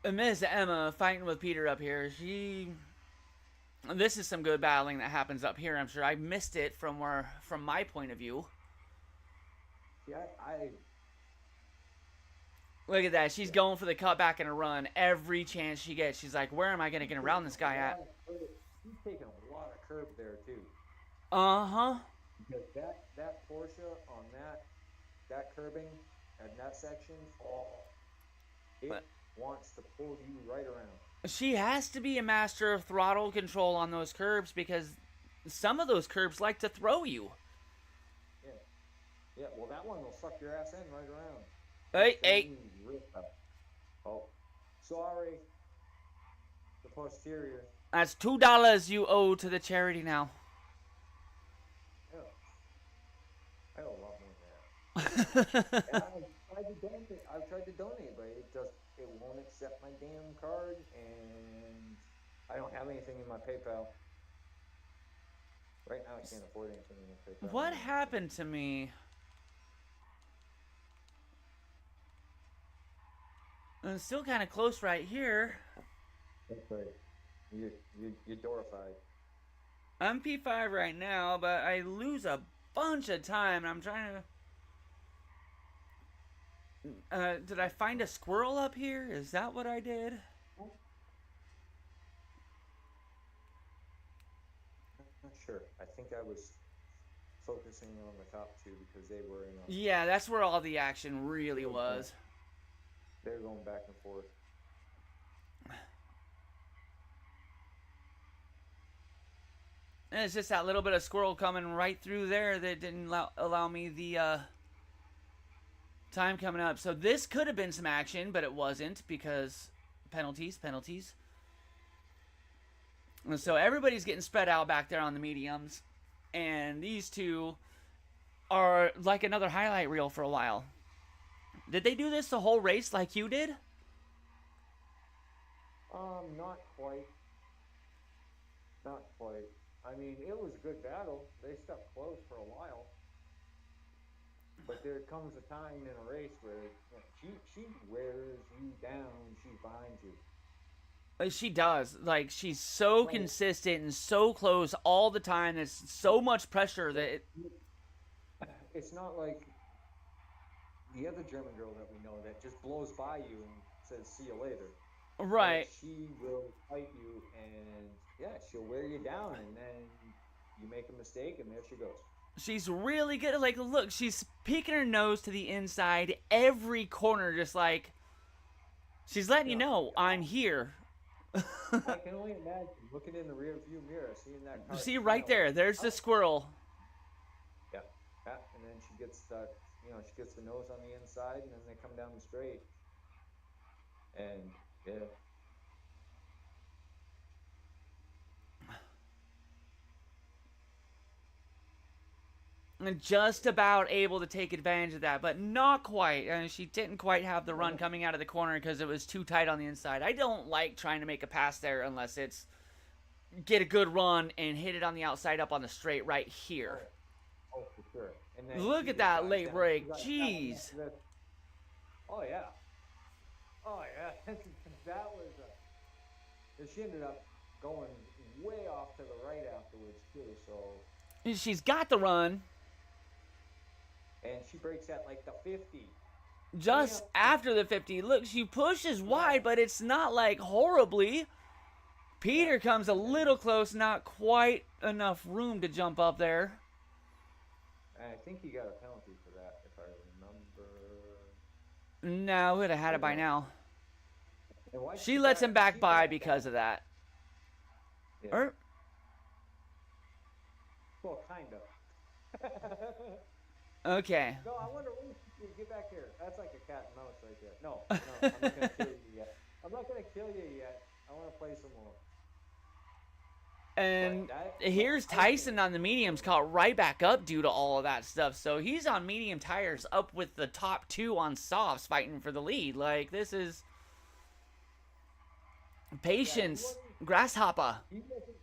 oh Miss Emma fighting with Peter up here. This is some good battling that happens up here. I'm sure I missed it from my point of view. yeah, Look at that. She's going for the cutback and a run every chance she gets. She's like, where am I going to get around this guy at? he's taking a lot of curb there too. Uh-huh. Because that Porsche on that curbing and that section, it wants to pull you right around. She has to be a master of throttle control on those curbs because some of those curbs like to throw you. Yeah, well, that one will suck your ass in right around. Hey. Oh, sorry. The posterior. That's $2 you owe to the charity now. Yeah. I owe a lot more than that. I've tried to donate, but it won't accept my damn card, and I don't have anything in my PayPal. Right now, I can't afford anything in my PayPal. What happened to me? I'm still kind of close right here. That's right. You're dorified. I'm P5 right now, but I lose a bunch of time. I'm trying to... did I find a squirrel up here? Is that what I did? I'm not sure. I think I was focusing on the top two because they were in a... Yeah, that's where all the action really was. They're going back and forth. And it's just that little bit of squirrel coming right through there that didn't allow me the time coming up. So this could have been some action, but it wasn't because penalties. And so everybody's getting spread out back there on the mediums. And these two are like another highlight reel for a while. Did they do this the whole race like you did? Not quite. Not quite. I mean, it was a good battle. They stuck close for a while. But there comes a time in a race where she wears you down. She's behind you. She does. Like, she's so consistent and so close all the time. There's so much pressure that it's not like the other German girl that we know that just blows by you and says, see you later. Right. Like, she will fight you, and yeah, she'll wear you down, and then you make a mistake, and there she goes. She's really good. Like, look, she's peeking her nose to the inside every corner, just like, she's letting you know, I'm here. I can only imagine looking in the rear view mirror, seeing that car. See, right there, there's the squirrel. Yeah, and then she gets the, she gets the nose on the inside, and then they come down the straight. And, yeah. And just about able to take advantage of that, but not quite. She didn't quite have the run coming out of the corner because it was too tight on the inside. I don't like trying to make a pass there unless it's get a good run and hit it on the outside up on the straight right here. Oh, for sure. And then look at that late break. Jeez. Oh, yeah. That was she ended up going way off to the right afterwards, too, so... She's got the run. And she breaks at, like, the 50. Just after the 50. Look, she pushes wide, but it's not, like, horribly. Peter comes a little close, not quite enough room to jump up there. And I think he got a penalty for that, if I remember. No, would have had it by now. She lets him back by because of that. Yeah. Well, kind of. Okay. No, I wonder when you get back here. That's like a cat and mouse right there. No, I'm not going to kill you yet. I'm not going to kill you yet. I want to play some more. And But that, but here's I think, Tyson on the mediums caught right back up due to all of that stuff. So he's on medium tires up with the top two on softs fighting for the lead. Like, this is yeah, patience. Grasshopper. he wasn't,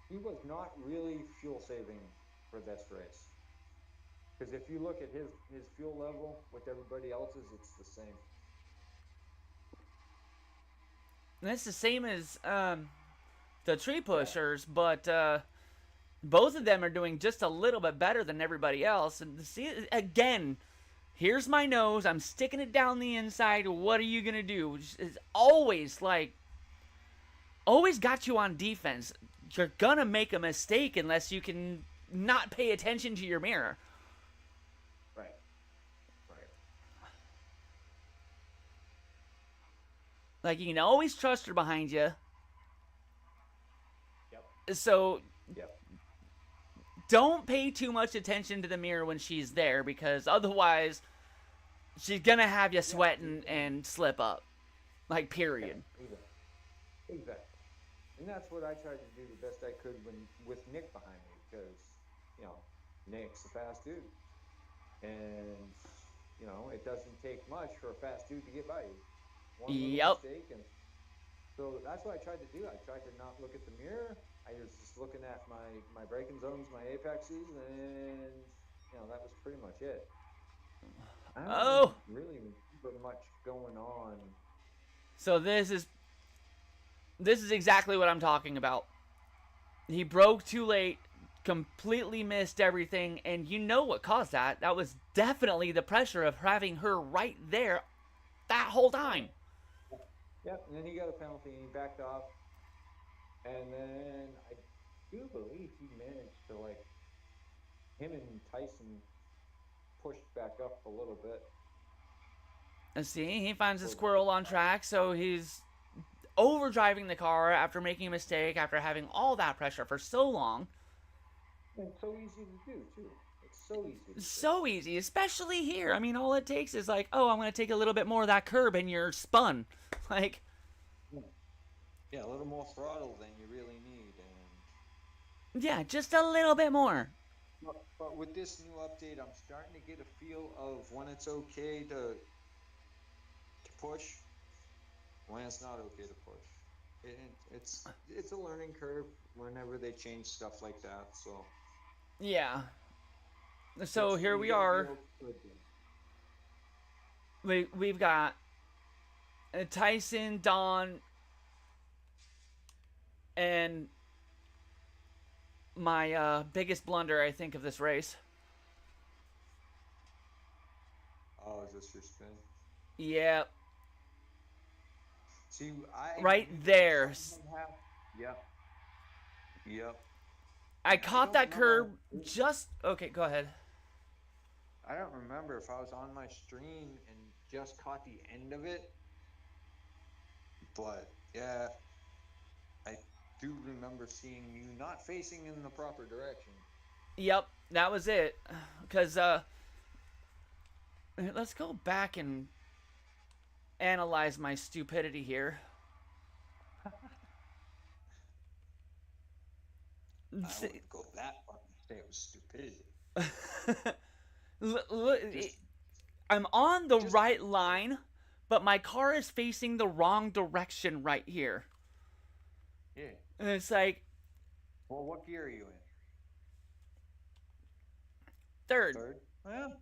he was not really fuel saving for this race. Because if you look at his fuel level with everybody else's, it's the same. And it's the same as the tree Yeah, pushers, but both of them are doing just a little bit better than everybody else. And see, again, here's my nose. I'm sticking it down the inside. What are you going to do? It's always like, always got you on defense. You're going to make a mistake unless you can not pay attention to your mirror. right, right. Like, you can always trust her behind you. Yep, So yep. don't pay too much attention to the mirror when she's there, because otherwise she's going to have you sweating and slip up. Like, period. Exactly. Exactly. And that's what I tried to do the best I could with Nick behind me, because, you know, Nick's a fast dude. And, you know, it doesn't take much for a fast dude to get by you. One little Yep. mistake, and so that's what I tried to do. I tried to not look at the mirror. I was just looking at my braking zones, my apexes, and, you know, that was pretty much it. I don't Oh, really remember much going on. so this is exactly what I'm talking about. He broke too late, completely missed everything, and you know what caused that. That was definitely the pressure of having her right there that whole time. Yep, and then he got a penalty and he backed off. And then I do believe he managed to, like, him and Tyson pushed back up a little bit. Let's see, he finds a squirrel on track, so he's overdriving the car after making a mistake, after having all that pressure for so long. And it's so easy to do, too. It's so easy to do. So easy, especially here. I mean, all it takes is like, oh, I'm going to take a little bit more of that curb and you're spun. Like, yeah, a little more throttle than you really need. And yeah, just a little bit more. but with this new update, I'm starting to get a feel of when it's okay to push, when it's not okay to push. It's a learning curve whenever they change stuff like that. So Yeah. So here we are. We've got Tyson, Don, and my biggest blunder, I think, of this race. Oh, is this your spin? Yep. See, right there. Yep. Yep. I caught that curb just... Okay, go ahead. I don't remember if I was on my stream and just caught the end of it. But, yeah, I do remember seeing you not facing in the proper direction. Yep, that was it. Because, let's go back and analyze my stupidity here. I wouldn't go that far and say it was stupidity. Look, I'm on the right line, but my car is facing the wrong direction right here. Yeah. And it's like... Well, what gear are you in? Third. Well,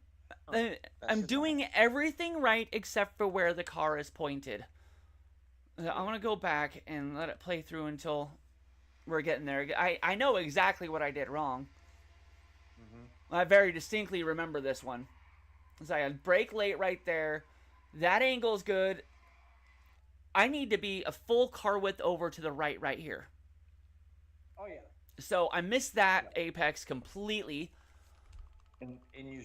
I'm doing everything right except for where the car is pointed. I want to go back and let it play through until we're getting there. I know exactly what I did wrong. Mm-hmm. I very distinctly remember this one. So I brake late right there. That angle's good. I need to be a full car width over to the right here. Oh, yeah. So I missed that apex completely. And you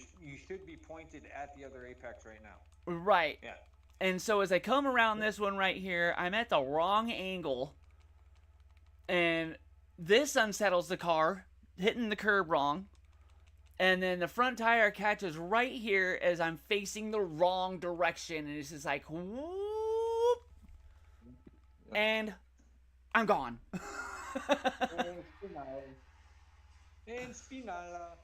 should be pointed at the other apex right now. Right. Yeah. And so as I come around this one right here, I'm at the wrong angle. And this unsettles the car, hitting the curb wrong. And then the front tire catches right here as I'm facing the wrong direction. And it's just like, whoop. And I'm gone. En Spinal. En Spinala.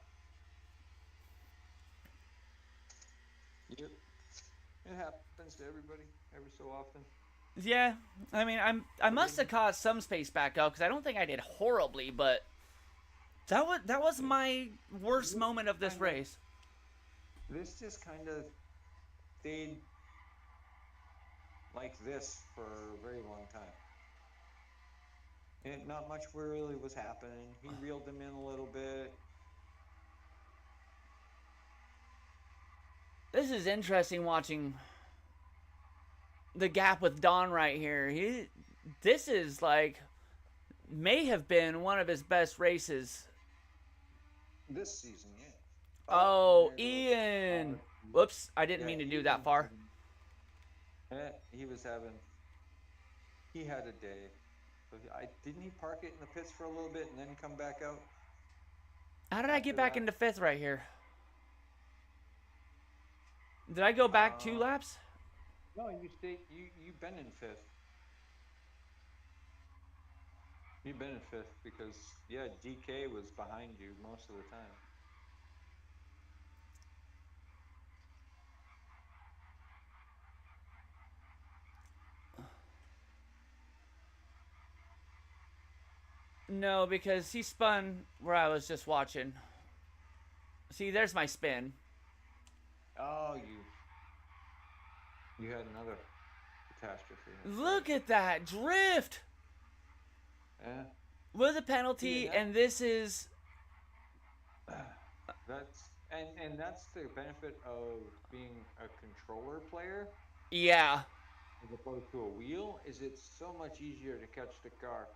Yep. It happens to everybody every so often. Yeah, I mean, I I must have mean, caught some space back up because I don't think I did horribly, but that was my worst this moment of this kind of race. this just kind of stayed like this for a very long time. And not much really was happening. He reeled him in a little bit. This is interesting watching the gap with Don right here. This is like may have been one of his best races. This season, yeah. Oh, and Oh, there goes Ian. RC. Whoops, I didn't Yeah, mean to do that far. he was having he had a day. So I didn't he park it in the pits for a little bit and then come back out How did I get after back that? into fifth right here? Did I go back two Uh, laps? no, you've been in fifth. You've been in fifth because yeah, DK was behind you most of the time. No, because he spun where I was just watching. See, there's my spin. Oh, you had another catastrophe. That's right. Look at that drift Yeah. with a See, penalty, and this is and that's the benefit of being a controller player yeah. as opposed to a wheel is it's so much easier to catch the car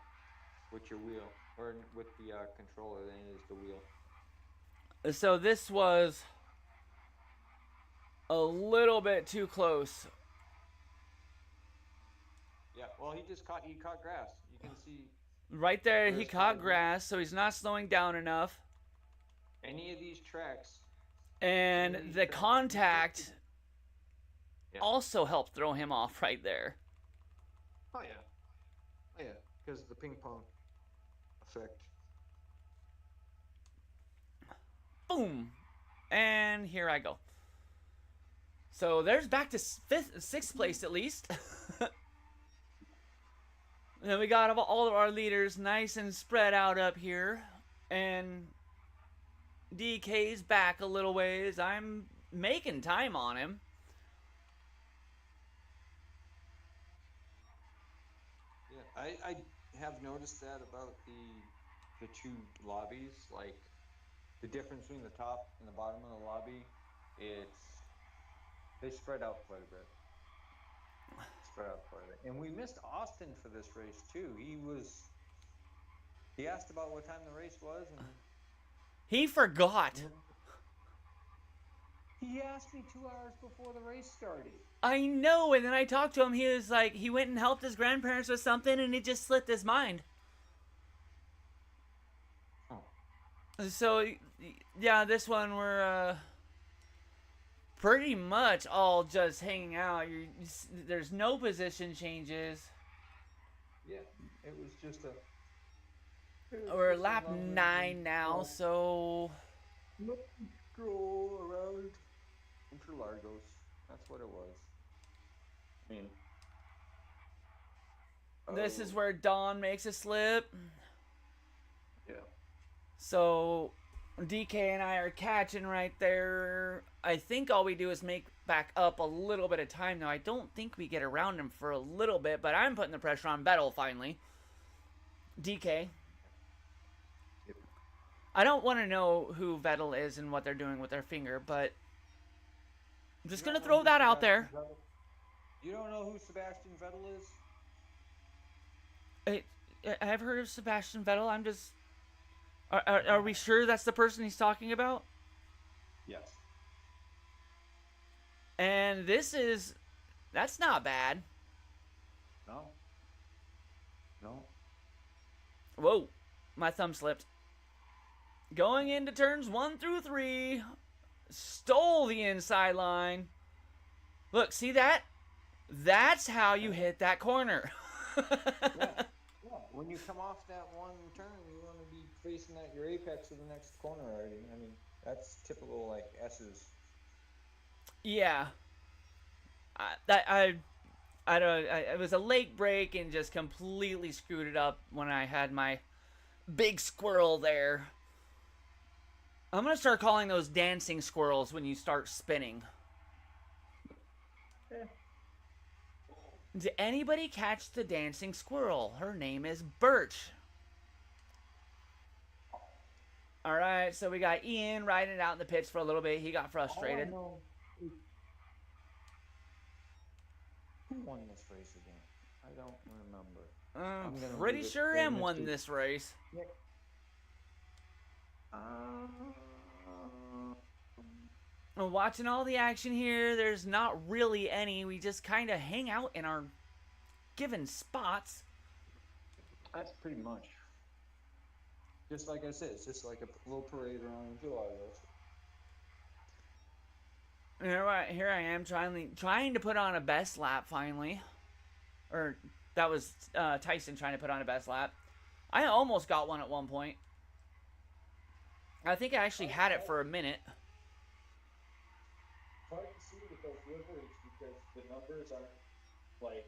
with your wheel or with the controller than it is the wheel. So this was a little bit too close. Yeah, well, he caught grass. You can see Right there, where he his car caught grass, so he's not slowing down enough. any of these tracks, any And of these the tracks. contact Yeah. also helped throw him off right there. Oh yeah. Oh yeah, because of the ping pong effect. Boom. And here I go. So there's back to sixth place at least. And then we got all of our leaders nice and spread out up here. And DK's back a little ways. I'm making time on him. Yeah, I have noticed that about the two lobbies, like the difference between the top and the bottom of the lobby, it's they spread out quite a bit. Spread out quite a bit. And we missed Austin for this race too. He asked about what time the race was and He forgot. he asked me 2 hours before the race started. I know, and then I talked to him. He was like, he went and helped his grandparents with something, and it just slipped his mind. Oh. So, yeah, this one we're pretty much all just hanging out. There's no position changes. Yeah, it was just a. We're lap 9 now, so Stroll around Interlagos. That's what it was. I mean, this is where Dawn makes a slip. Yeah. So DK and I are catching right there. I think all we do is make back up a little bit of time now. I don't think we get around him for a little bit, but I'm putting the pressure on Vettel finally. DK. Yep. I don't want to know who Vettel is and what they're doing with their finger, but I'm just going to throw that out there. You don't know who Sebastian Vettel is? I've heard of Sebastian Vettel. I'm just... Are we sure that's the person he's talking about? Yes. And that's not bad. No. No. Whoa, my thumb slipped. Going into turns 1 through 3. Stole the inside line. Look, see that? That's how you hit that corner. Yeah. when you come off that one turn, you want to be facing at your apex of the next corner already. I mean, that's typical like S's. Yeah, I don't. It was a late break and just completely screwed it up when I had my big squirrel there. I'm gonna start calling those dancing squirrels when you start spinning. Yeah. Did anybody catch the dancing squirrel? Her name is Birch. All right, so we got Ian riding it out in the pits for a little bit. He got All I frustrated. know is who won this race again. I don't remember. I'm I'm gonna pretty leave it sure for M won Mr. this race. Nick. Watching all the action here, there's not really any. We just kind of hang out in our given spots. That's pretty much. Just like I said, it's just like a little parade around July. Here I am trying to put on a best lap finally. Or that was Tyson trying to put on a best lap. I almost got one at one point. I think I actually had it for a minute. Hard to see with those liveries because the numbers aren't like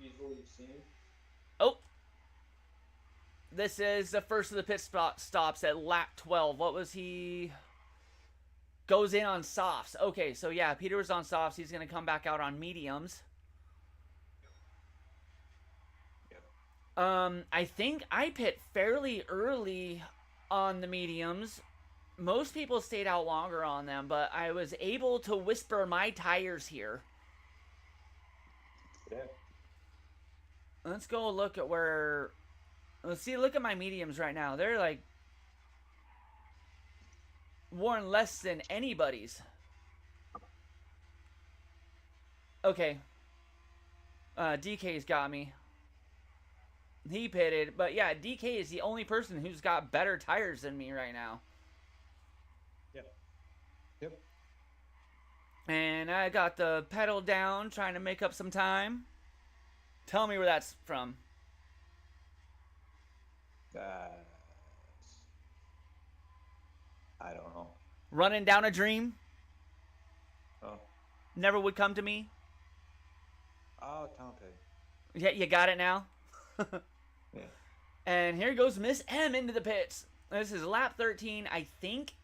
easily seen. Oh, this is the first of the pit stops at lap 12. What was he? Goes in on softs. Okay, so yeah, Peter was on softs. He's going to come back out on mediums. I think I pit fairly early on the mediums. Most people stayed out longer on them, but I was able to whisper my tires here. Yeah. Let's go look at where... look at my mediums right now. They're like... worn less than anybody's. Okay. DK's got me. He pitted, but yeah, DK is the only person who's got better tires than me right now. Yep. And I got the pedal down, trying to make up some time. Tell me where that's from. I don't know. Running down a dream. Oh. Never would come to me. Oh, Tom Petty. Yeah, you got it now. Yeah. And here goes Miss M into the pits. This is lap 13. I think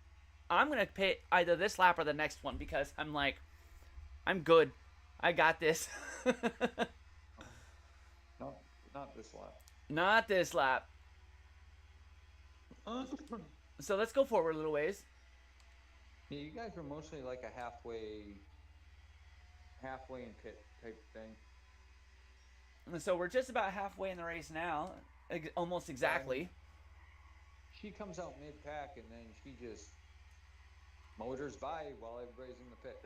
I'm going to pit either this lap or the next one because I'm like, I'm good. I got this. No, not this lap. Not this lap. So let's go forward a little ways. Yeah, you guys were mostly like a halfway in pit type thing. So we're just about halfway in the race now. Almost exactly. She comes out mid-pack and then she just motors by while everybody's in the pit.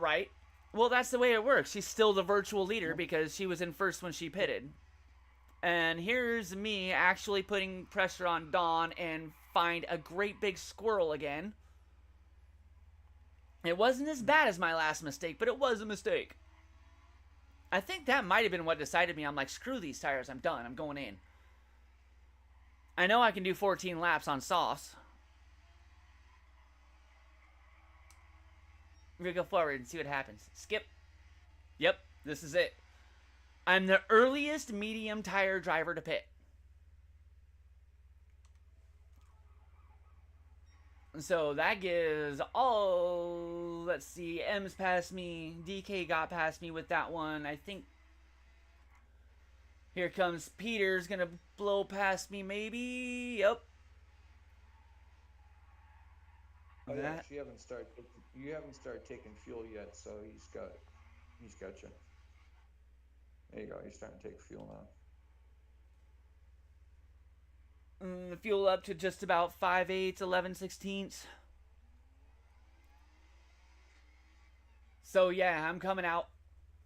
Right. Well, that's the way it works. She's still the virtual leader because she was in first when she pitted. And here's me actually putting pressure on Dawn and find a great big squirrel again. It wasn't as bad as my last mistake, but it was a mistake. I think that might have been what decided me. I'm like, screw these tires. I'm done. I'm going in. I know I can do 14 laps on softs. We're going to go forward and see what happens. Skip. Yep, this is it. I'm the earliest medium tire driver to pit. So that gives all, let's see, M's past me, DK got past me with that one. I think here comes Peter's gonna blow past me maybe. Yep. Oh yeah, you haven't started taking fuel yet, so he's got you. There you go, he's starting to take fuel now. Fuel up to just about 5/8, 11/16. So yeah, I'm coming out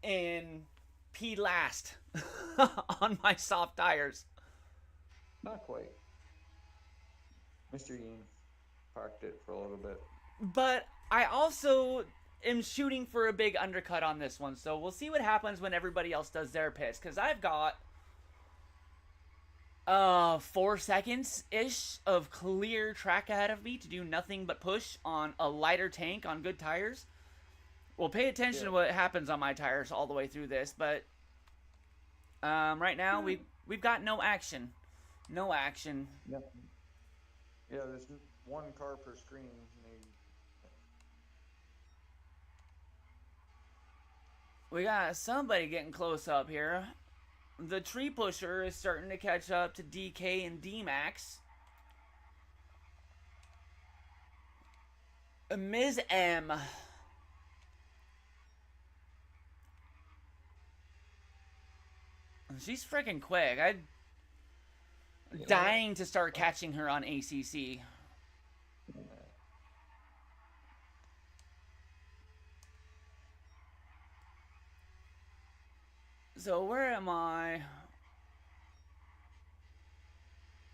in P last on my soft tires. Not quite. Mr. Ian parked it for a little bit. But I also am shooting for a big undercut on this one. So we'll see what happens when everybody else does their pits. Because I've got 4 seconds ish of clear track ahead of me to do nothing but push on a lighter tank on good tires. We'll pay attention to what happens on my tires all the way through this, but right now we've got no action. No action. Yep. Yeah, there's one car per screen. We got somebody getting close up here. The tree pusher is starting to catch up to DK and D-Max. Ms. M. She's freaking quick. I'm dying to start catching her on ACC. So where am I?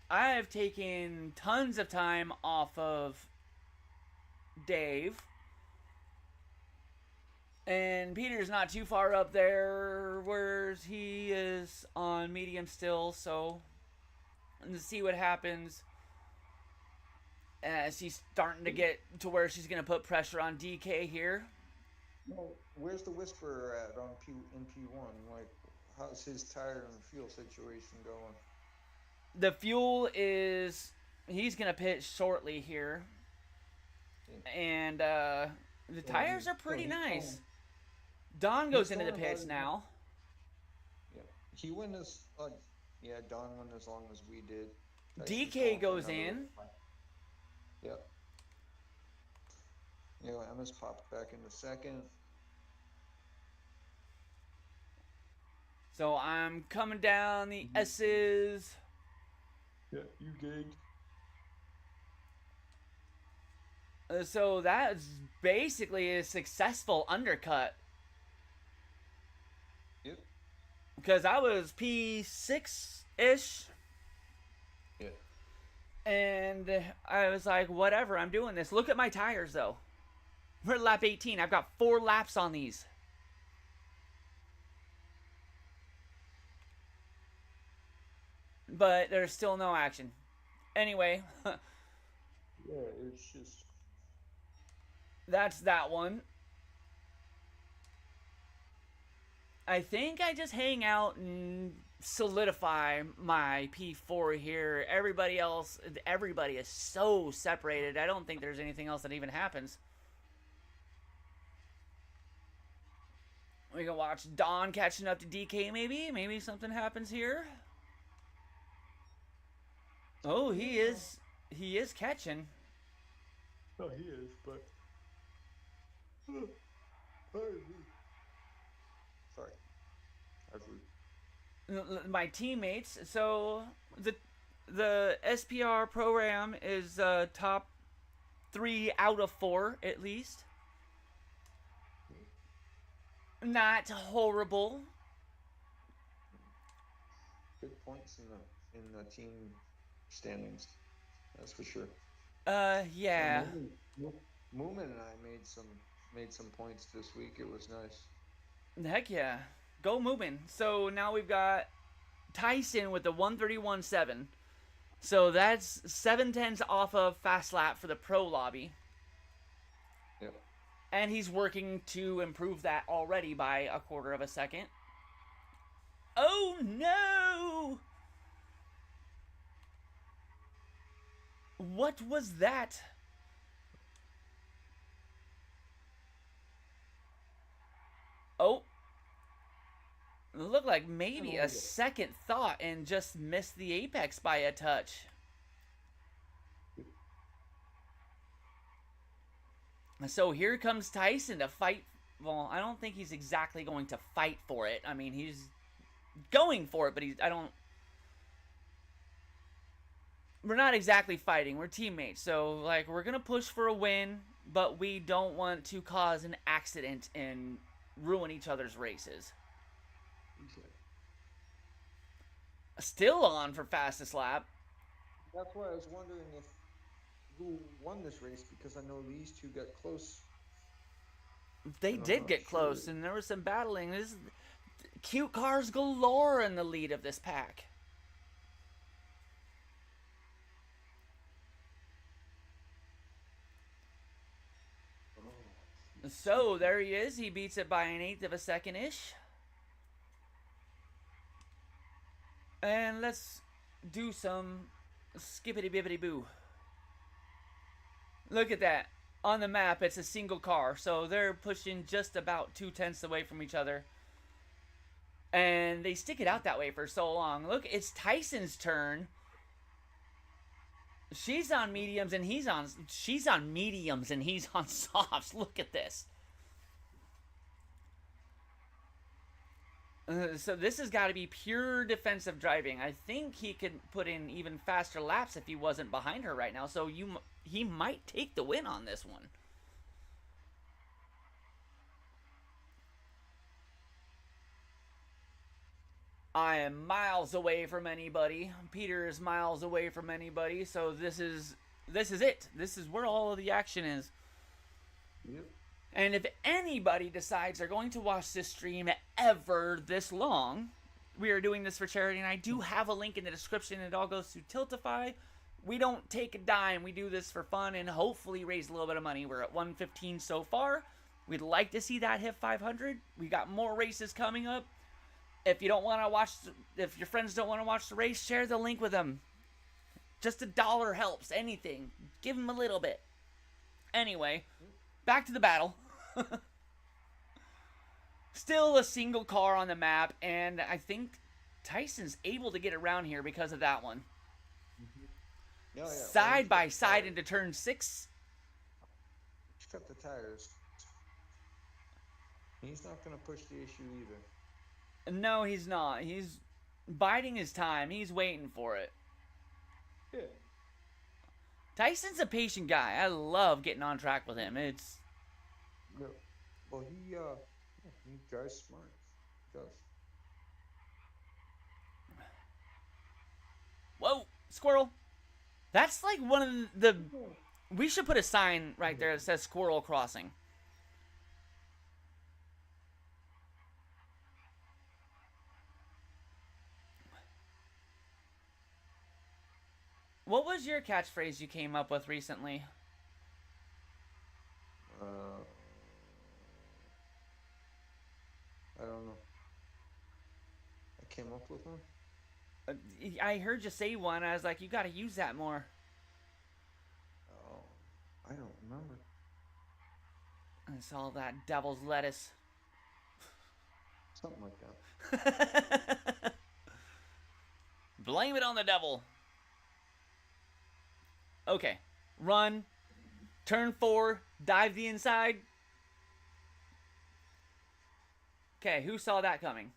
I have taken tons of time off of Dave. And Peter's not too far up there, whereas he is on medium still, so let's see what happens. She's starting to get to where she's going to put pressure on DK here. Well, where's the Whisperer at on in P1? Like, how's his tire and fuel situation going? The fuel is... he's going to pit shortly here. And the tires are pretty nice. Don goes into the pits now. Yeah, he went as yeah. Don went as long as we did. DK goes in. Yep. Yeah, Emma's popped back in the second. So I'm coming down the S's. Yeah, you gagged. So that's basically a successful undercut. Yep. Because I was P6-ish. Yeah. And I was like, whatever, I'm doing this. Look at my tires, though. We're at lap 18. I've got 4 laps on these. But there's still no action. Anyway. Yeah, it's just... that's that one. I think I just hang out and solidify my P4 here. Everybody is so separated. I don't think there's anything else that even happens. We can watch Don catching up to DK maybe. Maybe something happens here. Oh, he is catching. Oh, he is, but... Sorry. My teammates. So the SPR program is top 3 out of 4 at least. Not horrible. Good points in the team standings. That's for sure. Yeah. Moomin and I made some points this week. It was nice. Heck yeah. Go moving. So now we've got Tyson with the 131.7. So that's 7/10 off of fast lap for the pro lobby. Yep. And he's working to improve that already by 1/4 of a second. Oh no! What was that? Oh. It looked like maybe a second thought and just missed the apex by a touch. So here comes Tyson to fight. Well, I don't think he's exactly going to fight for it. I mean, he's going for it, but we're not exactly fighting. We're teammates. So, like, we're going to push for a win, but we don't want to cause an accident and ruin each other's races. Okay. Still on for fastest lap. That's why I was wondering who won this race, because I know these two got close. They and I'm did not get sure. close, and there was some battling. This cute cars galore in the lead of this pack. So there he is. He beats it by an eighth of a second ish. And let's do some skippity bibbity boo. Look at that. On the map, it's a single car, so they're pushing just about 2/10 away from each other. And they stick it out that way for so long. Look, it's Tyson's turn. She's on mediums and he's on softs. Look at this. So this has got to be pure defensive driving. I think he could put in even faster laps if he wasn't behind her right now. So he might take the win on this one. I am miles away from anybody. Peter is miles away from anybody. So this is it. This is where all of the action is. Yep. And if anybody decides they're going to watch this stream ever this long, we are doing this for charity, and I do have a link in the description. It all goes to Tiltify. We don't take a dime. We do this for fun and hopefully raise a little bit of money. We're at 115 so far. We'd like to see that hit 500. We got more races coming up. If you don't want to watch, if your friends don't want to watch the race, share the link with them. Just $1 helps. Anything. Give them a little bit. Anyway, back to the battle. Still a single car on the map, and I think Tyson's able to get around here because of that one. Yeah. Side by side into turn 6. He's got the tires. He's not going to push the issue either. No, he's not. He's biding his time. He's waiting for it. Yeah. Tyson's a patient guy. I love getting on track with him. It's... Yeah. Well, he drives smart. He does. Whoa, squirrel. That's like one of the... We should put a sign right there that says squirrel crossing. What was your catchphrase you came up with recently? I don't know. I came up with one. I heard you say one. I was like, you got to use that more. Oh, I don't remember. It's all that devil's lettuce. Something like that. Blame it on the devil. Okay. Run. Turn 4. Dive the inside. Okay, who saw that coming?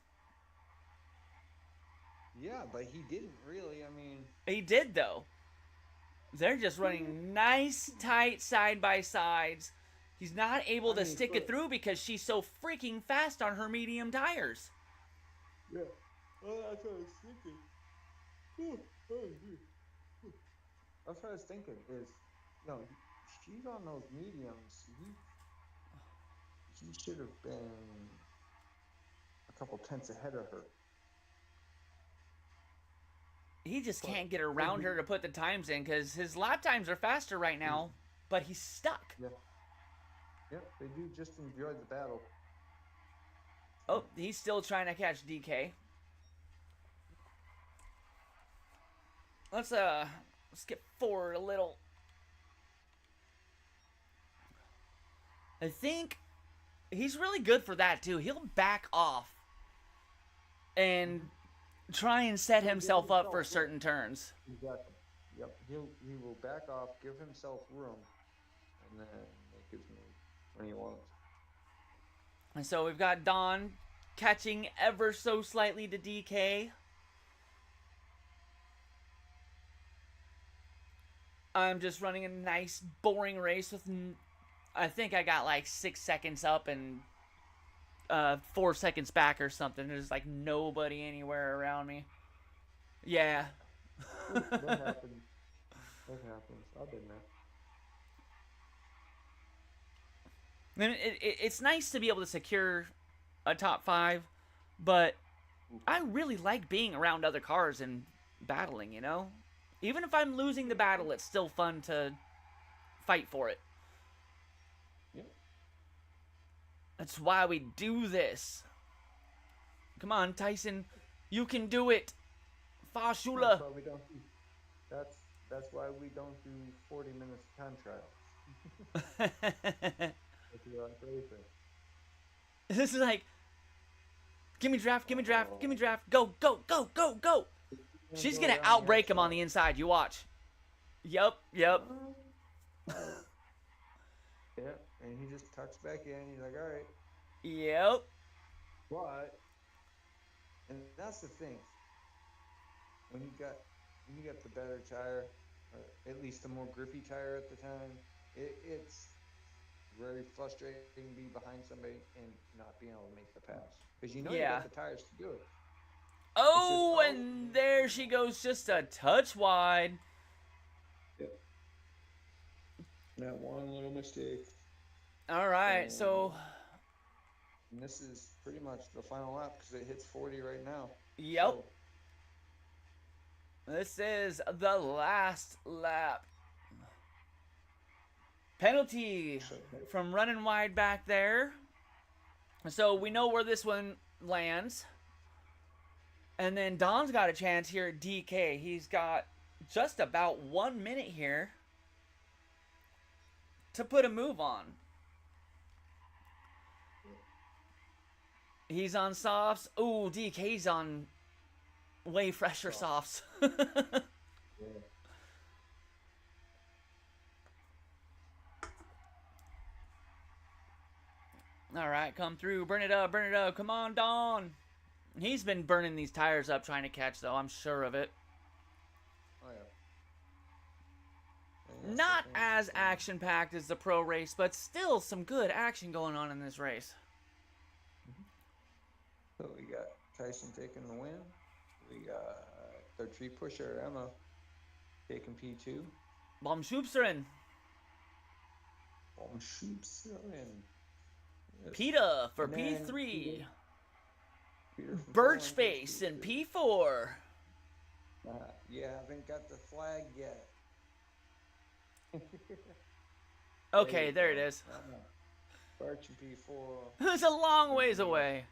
Yeah, but he didn't really. I mean... He did, though. They're just running nice, tight side-by-sides. He's not able to stick it through because she's so freaking fast on her medium tires. Yeah. Well, that's what I was thinking. That's what I was thinking is, you know, she's on those mediums. He should have been a couple tenths ahead of her. He just can't get around her to put the times in because his lap times are faster right now, but he's stuck. Yeah. Yep, they do just enjoy the battle. Oh, he's still trying to catch DK. Let's skip forward a little. I think he's really good for that too. He'll back off and try and set himself up for certain turns. Exactly. Yep. He will back off, give himself room, and then make his move when he wants. And so we've got Don catching ever so slightly to DK. I'm just running a nice, boring race with... I think I got like 6 seconds up and 4 seconds back or something. There's like nobody anywhere around me. Yeah. That happens. That happens. I've been there. And it's nice to be able to secure a top 5, but I really like being around other cars and battling, you know? Even if I'm losing the battle, it's still fun to fight for it. Yep. That's why we do this. Come on, Tyson. You can do it. That's Fashula. why we don't do. That's why we don't do 40 minutes of time trials. If you're on racing. This is like, give me draft, give me draft, give me draft. Go, go, go, go, go. She's going to outbreak him on the inside. You watch. Yep. Yeah, and he just tucks back in. He's like, all right. Yep. But, and that's the thing. When you got the better tire, or at least the more grippy tire at the time, it's very frustrating to be behind somebody and not being able to make the pass because you got the tires to do it. Oh, and there she goes, just a touch wide. Yep. That one little mistake. All right, so. And this is pretty much the final lap because it hits 40 right now. Yep. So, this is the last lap. Penalty from running wide back there. So we know where this one lands. And then Don's got a chance here at DK. He's got just about 1 minute here to put a move on. He's on softs. Ooh, DK's on way fresher softs. All right, come through. Burn it up, burn it up. Come on, Don. He's been burning these tires up trying to catch, though. I'm sure of it. Oh, yeah. Not as action-packed as the pro race, but still some good action going on in this race. So we got Tyson taking the win. We got their tree pusher, Emma, taking P2. Baumschubserin. Yes. PETA for P3. Birchface in P4. You haven't got the flag yet. Okay, there it is. Birch and P4. It's a long ways away.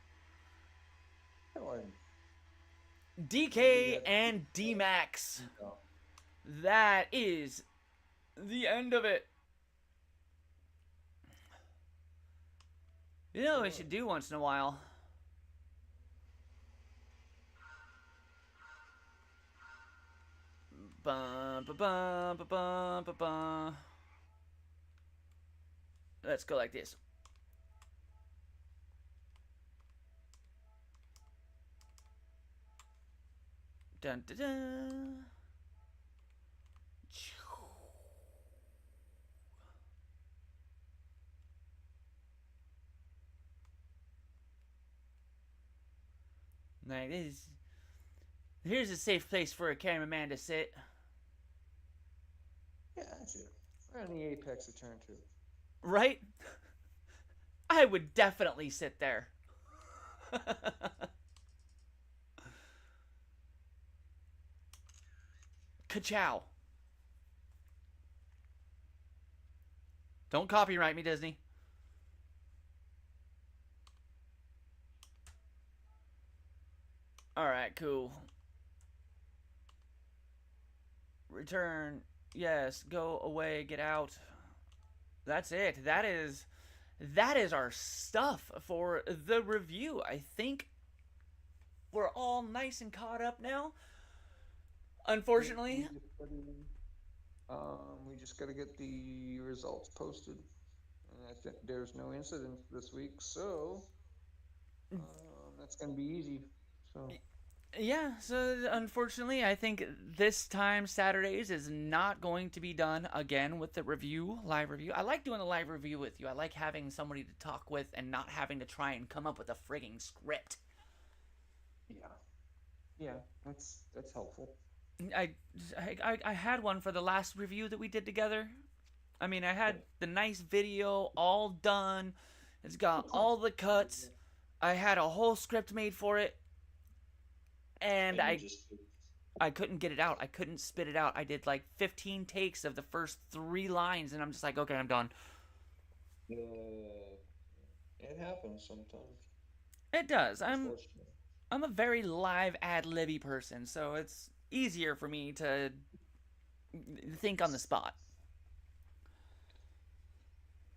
DK and D-Max. That is the end of it. You know what we should do once in a while? Bum, ba-bum, ba-bum, ba-bum. Let's go like this. Dun, dun, dun. Like this. Here's a safe place for a cameraman to sit. Yeah, that's it. We're on the apex of turn 2. Right? I would definitely sit there. Ka-chow. Don't copyright me, Disney. Alright, cool. Return. Yes, go away, get out. That's it. That is our stuff for the review. I think we're all nice and caught up now. Unfortunately, we just got to get the results posted. And I think there's no incidents this week, so that's going to be easy. So. Yeah, so unfortunately, I think this time Saturdays is not going to be done again with the live review. I like doing a live review with you. I like having somebody to talk with and not having to try and come up with a frigging script. Yeah, that's helpful. I had one for the last review that we did together, I mean, I had the nice video all done. It's got all the cuts. I had a whole script made for it, and And you I just I couldn't get it out. I couldn't spit it out. I did like 15 takes of the first 3 lines, and I'm just like, okay, I'm done. uh, it happens sometimes. It does. Unfortunately. I'm a very live ad libby person, so it's easier for me to think on the spot.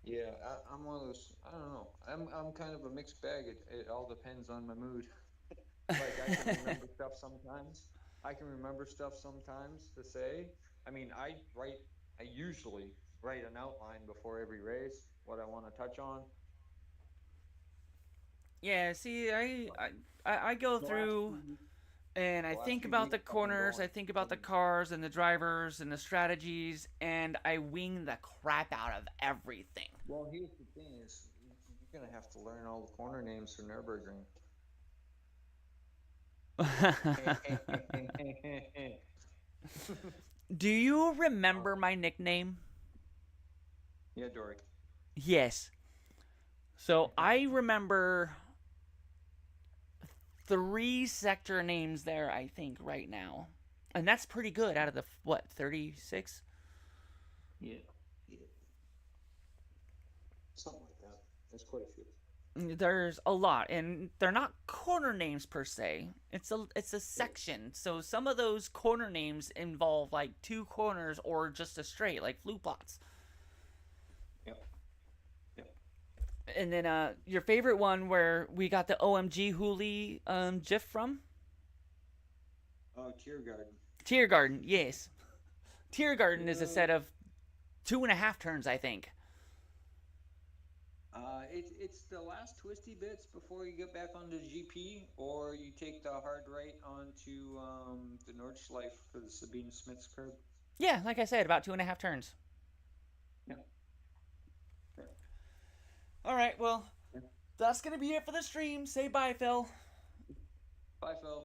Yeah, I'm one of those. I don't know. I'm kind of a mixed bag. It all depends on my mood. Like I can remember stuff sometimes. I can remember stuff sometimes to say. I mean, I usually write an outline before every race, what I want to touch on. Yeah, see, I go The last through few weeks, and I the last think few about the weeks I've been corners, going. I think about the Been, cars and the drivers and the strategies, and I wing the crap out of everything. well, here's the thing: is you're gonna have to learn all the corner names for Nurburgring. Do you Oh, remember my nickname? yeah, Dory. Yes. So I remember 3 sector names there, I think, right now. And that's pretty good out of the, what, 36? Yeah, yeah, something like that. There's quite a few. There's a lot, and they're not corner names per se. It's a section. So some of those corner names involve like 2 corners or just a straight, like flue plots. Yep, yep. And then your favorite one where we got the OMG Hooli GIF from? Oh, Tiergarten. Tiergarten, yes. Tiergarten is a Yeah. set of 2.5 turns, I think. It's the last twisty bits before you get back onto GP, or you take the hard right onto the Nordschleife for the Sabine Smith's curb. Yeah, like I said, about 2.5 turns. Yeah. Yeah. All right, well, Yeah. that's gonna be it for the stream. Say bye, Phil. Bye, Phil.